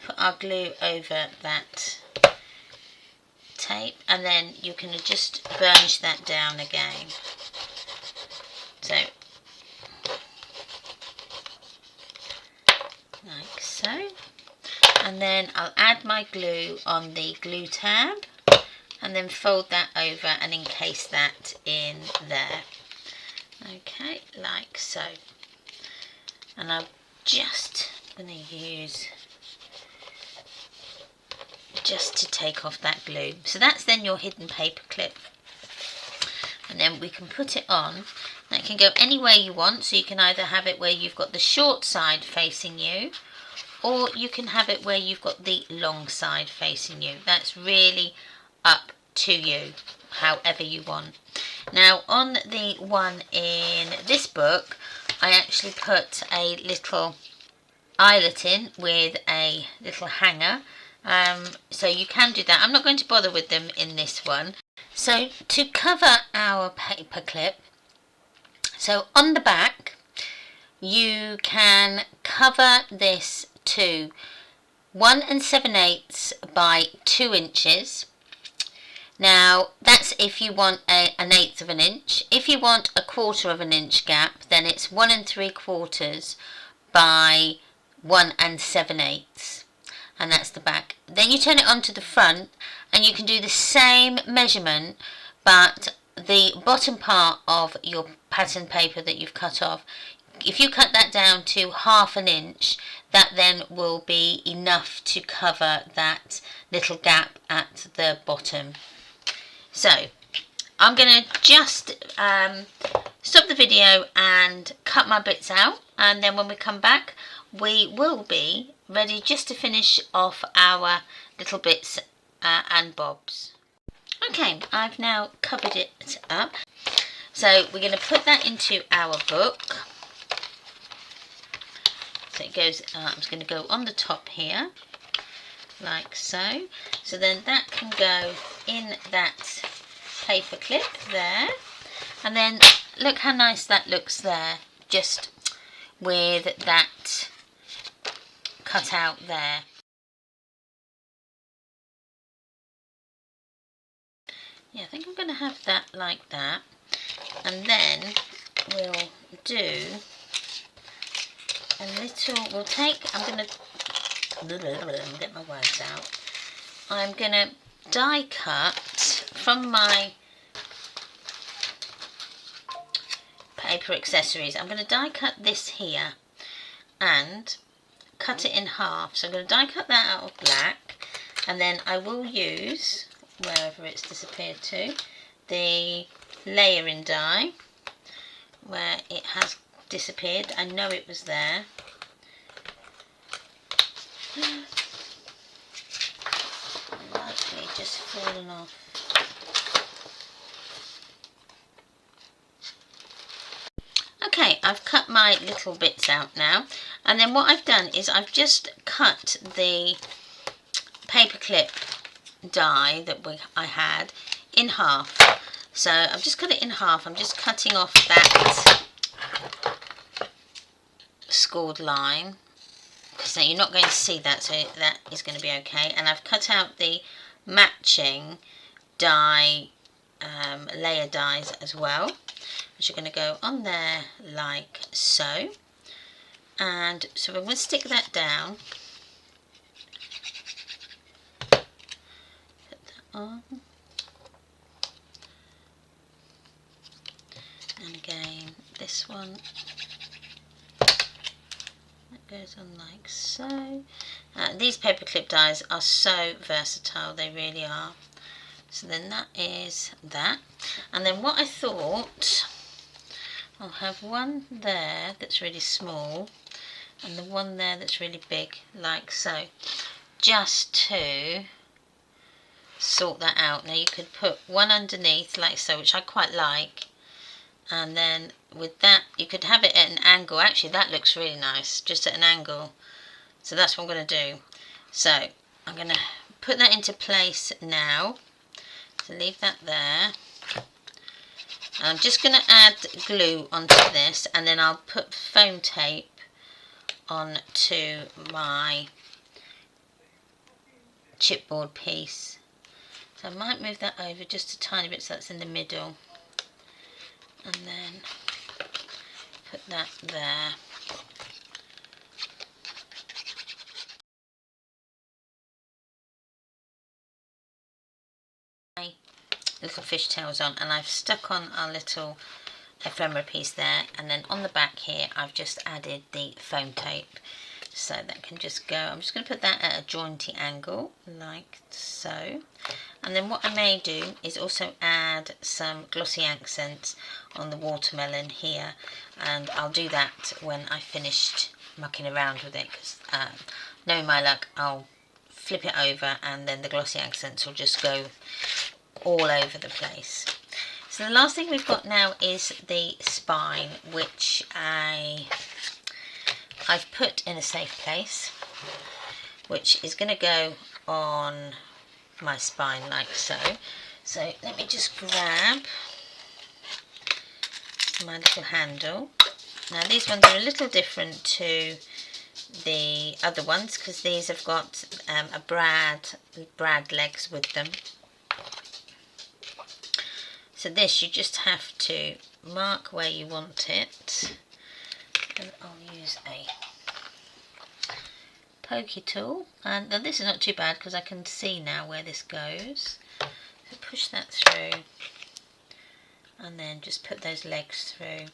Put our glue over that tape, and then you can just burnish that down again. So, like so. And then I'll add my glue on the glue tab, and then fold that over and encase that in there. Okay, like so. And I'm just going to use just to take off that glue. So that's then your hidden paper clip. And then we can put it on. That can go any way you want, so you can either have it where you've got the short side facing you, or you can have it where you've got the long side facing you. That's really up to you, however you want. Now on the one in this book, I actually put a little eyelet in with a little hanger. So you can do that. I'm not going to bother with them in this one. So to cover our paper clip, so on the back you can cover this to 1 7/8 by 2 inches. Now that's if you want an eighth of an inch. If you want a 1/4 inch gap, then it's 1 3/4 by 1 7/8. And that's the back. Then you turn it onto the front, and you can do the same measurement, but the bottom part of your pattern paper that you've cut off, if you cut that down to 1/2 inch, that then will be enough to cover that little gap at the bottom. So I'm going to just stop the video and cut my bits out, and then when we come back we will be ready just to finish off our little bits and bobs. Okay, I've now covered it up. So we're going to put that into our book. So it goes, I'm just going to go on the top here, like so. So then that can go in that paper clip there. And then look how nice that looks there, just with that cut out there. Yeah, I think I'm going to have that like that. And then we'll do a little, I'm going to get my words out. I'm going to die cut from my paper accessories. I'm going to die cut this here and cut it in half. So I'm going to die cut that out of black, and then I will use, wherever it's disappeared to, the layering die where it has disappeared. I know it was there. Likely just fallen off. Okay, I've cut my little bits out now, and then what I've done is I've just cut the paper clip die that I had in half. So I've just cut it in half. I'm just cutting off that scored line, because now you're not going to see that, so that is going to be okay. And I've cut out the matching die layer dies as well, which are going to go on there like so. And so we're going to stick that down, put that on, and again this one, that goes on like so. These paperclip dies are so versatile, they really are. So then that is that. And then what I thought, I'll have one there that's really small and the one there that's really big, like so, just to sort that out. Now you could put one underneath like so, which I quite like, and then with that you could have it at an angle. Actually that looks really nice, just at an angle. So that's what I'm going to do. So I'm going to put that into place now. So leave that there. I'm just going to add glue onto this, and then I'll put foam tape onto my chipboard piece. So I might move that over just a tiny bit so that's in the middle, and then put that there. Little fishtails on, and I've stuck on our little ephemera piece there, and then on the back here I've just added the foam tape, so that can just go. I'm just going to put that at a jointy angle like so, and then what I may do is also add some glossy accents on the watermelon here, and I'll do that when I finished mucking around with it, because knowing my luck I'll flip it over and then the glossy accents will just go all over the place. So the last thing we've got now is the spine, which I've put in a safe place, which is going to go on my spine like so. So let me just grab my little handle. Now these ones are a little different to the other ones because these have got a brad legs with them. So this, you just have to mark where you want it, and I'll use a pokey tool, and now this is not too bad because I can see now where this goes. So push that through, and then just put those legs through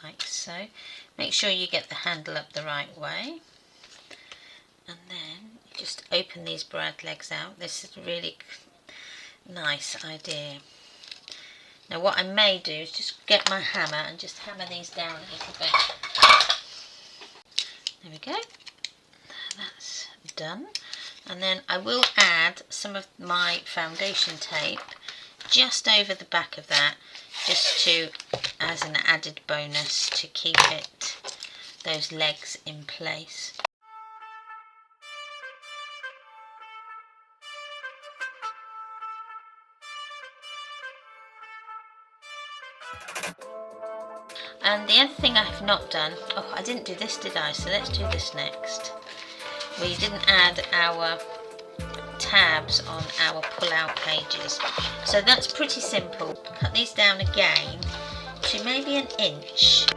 like so. Make sure you get the handle up the right way, and then you just open these brad legs out. This is a really nice idea. Now what I may do is just get my hammer and just hammer these down a little bit. There we go. That's done. And then I will add some of my foundation tape just over the back of that, just to, as an added bonus, to keep it, those legs in place. And the other thing I have not done, oh, I didn't do this, did I? So let's do this next. We didn't add our tabs on our pull-out pages. So that's pretty simple. Cut these down again to maybe an inch.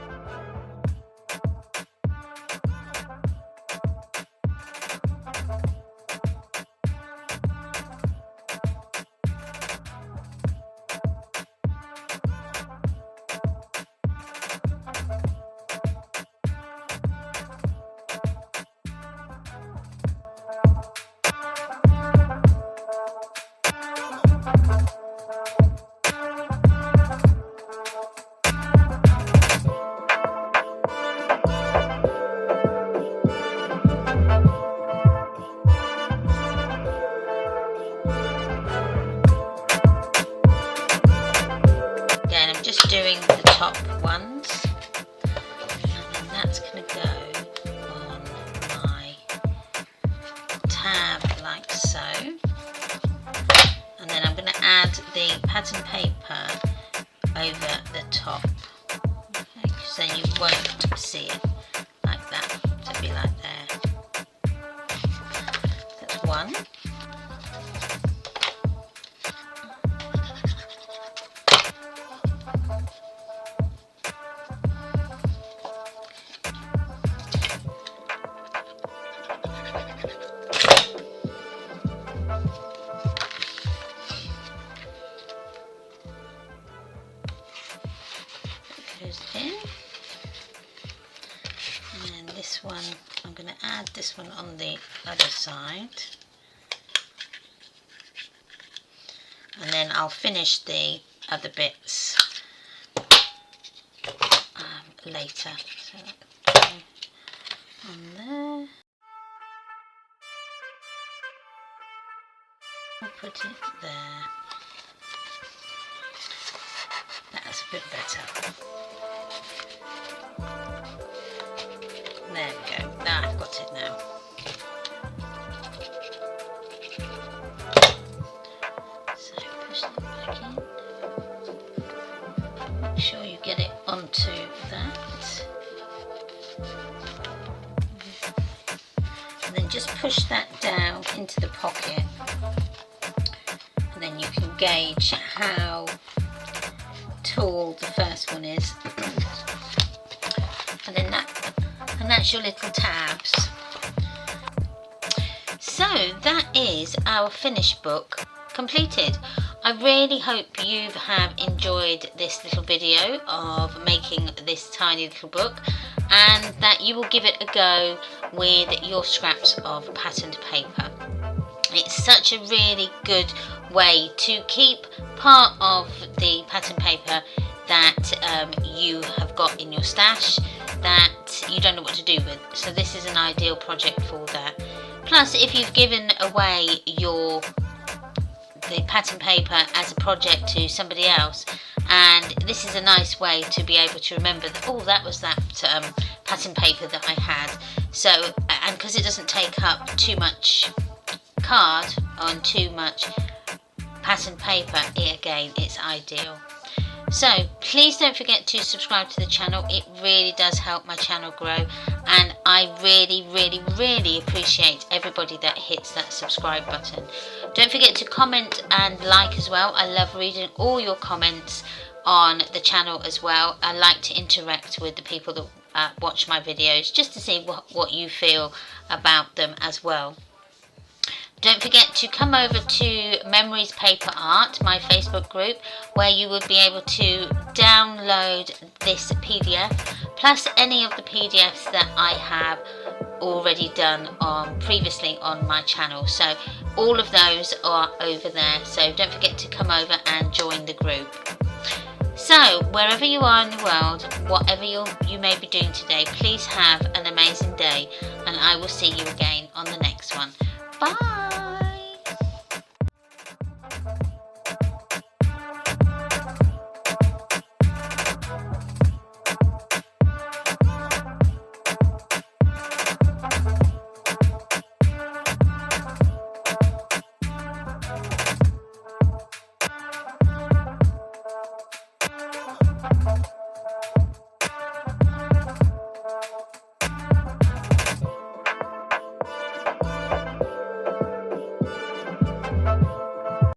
Just doing the top ones, and then that's going to go on my tab like so, and then I'm going to add the pattern paper over the top, okay, so you won't see it like that, so it'll be like there. That's one. this one on the other side. And then I'll finish the other bits later. So on there. I'll put it there. That's a bit better. There we go. Now I've got it now. So push that back in. Make sure you get it onto that. And then just push that down into the pocket. And then you can gauge how tall the first one is. And that's your little tabs. So that is our finished book completed. I really hope you have enjoyed this little video of making this tiny little book, and that you will give it a go with your scraps of patterned paper. It's such a really good way to keep part of the pattern paper that you have got in your stash that you don't know what to do with. So this is an ideal project for that. Plus, if you've given away the pattern paper as a project to somebody else, and this is a nice way to be able to remember that, oh, that was that pattern paper that I had. So, and because it doesn't take up too much card on too much pattern paper, again, it's ideal. So please don't forget to subscribe to the channel. It really does help my channel grow, and I really appreciate everybody that hits that subscribe button. Don't forget to comment and like as well. I love reading all your comments on the channel as well. I like to interact with the people that watch my videos, just to see what you feel about them as well. Don't forget to come over to Memories Paper Art, my Facebook group, where you will be able to download this PDF, plus any of the PDFs that I have already done previously on my channel. So all of those are over there, so don't forget to come over and join the group. So wherever you are in the world, whatever you may be doing today, please have an amazing day, and I will see you again on the next one. Bye!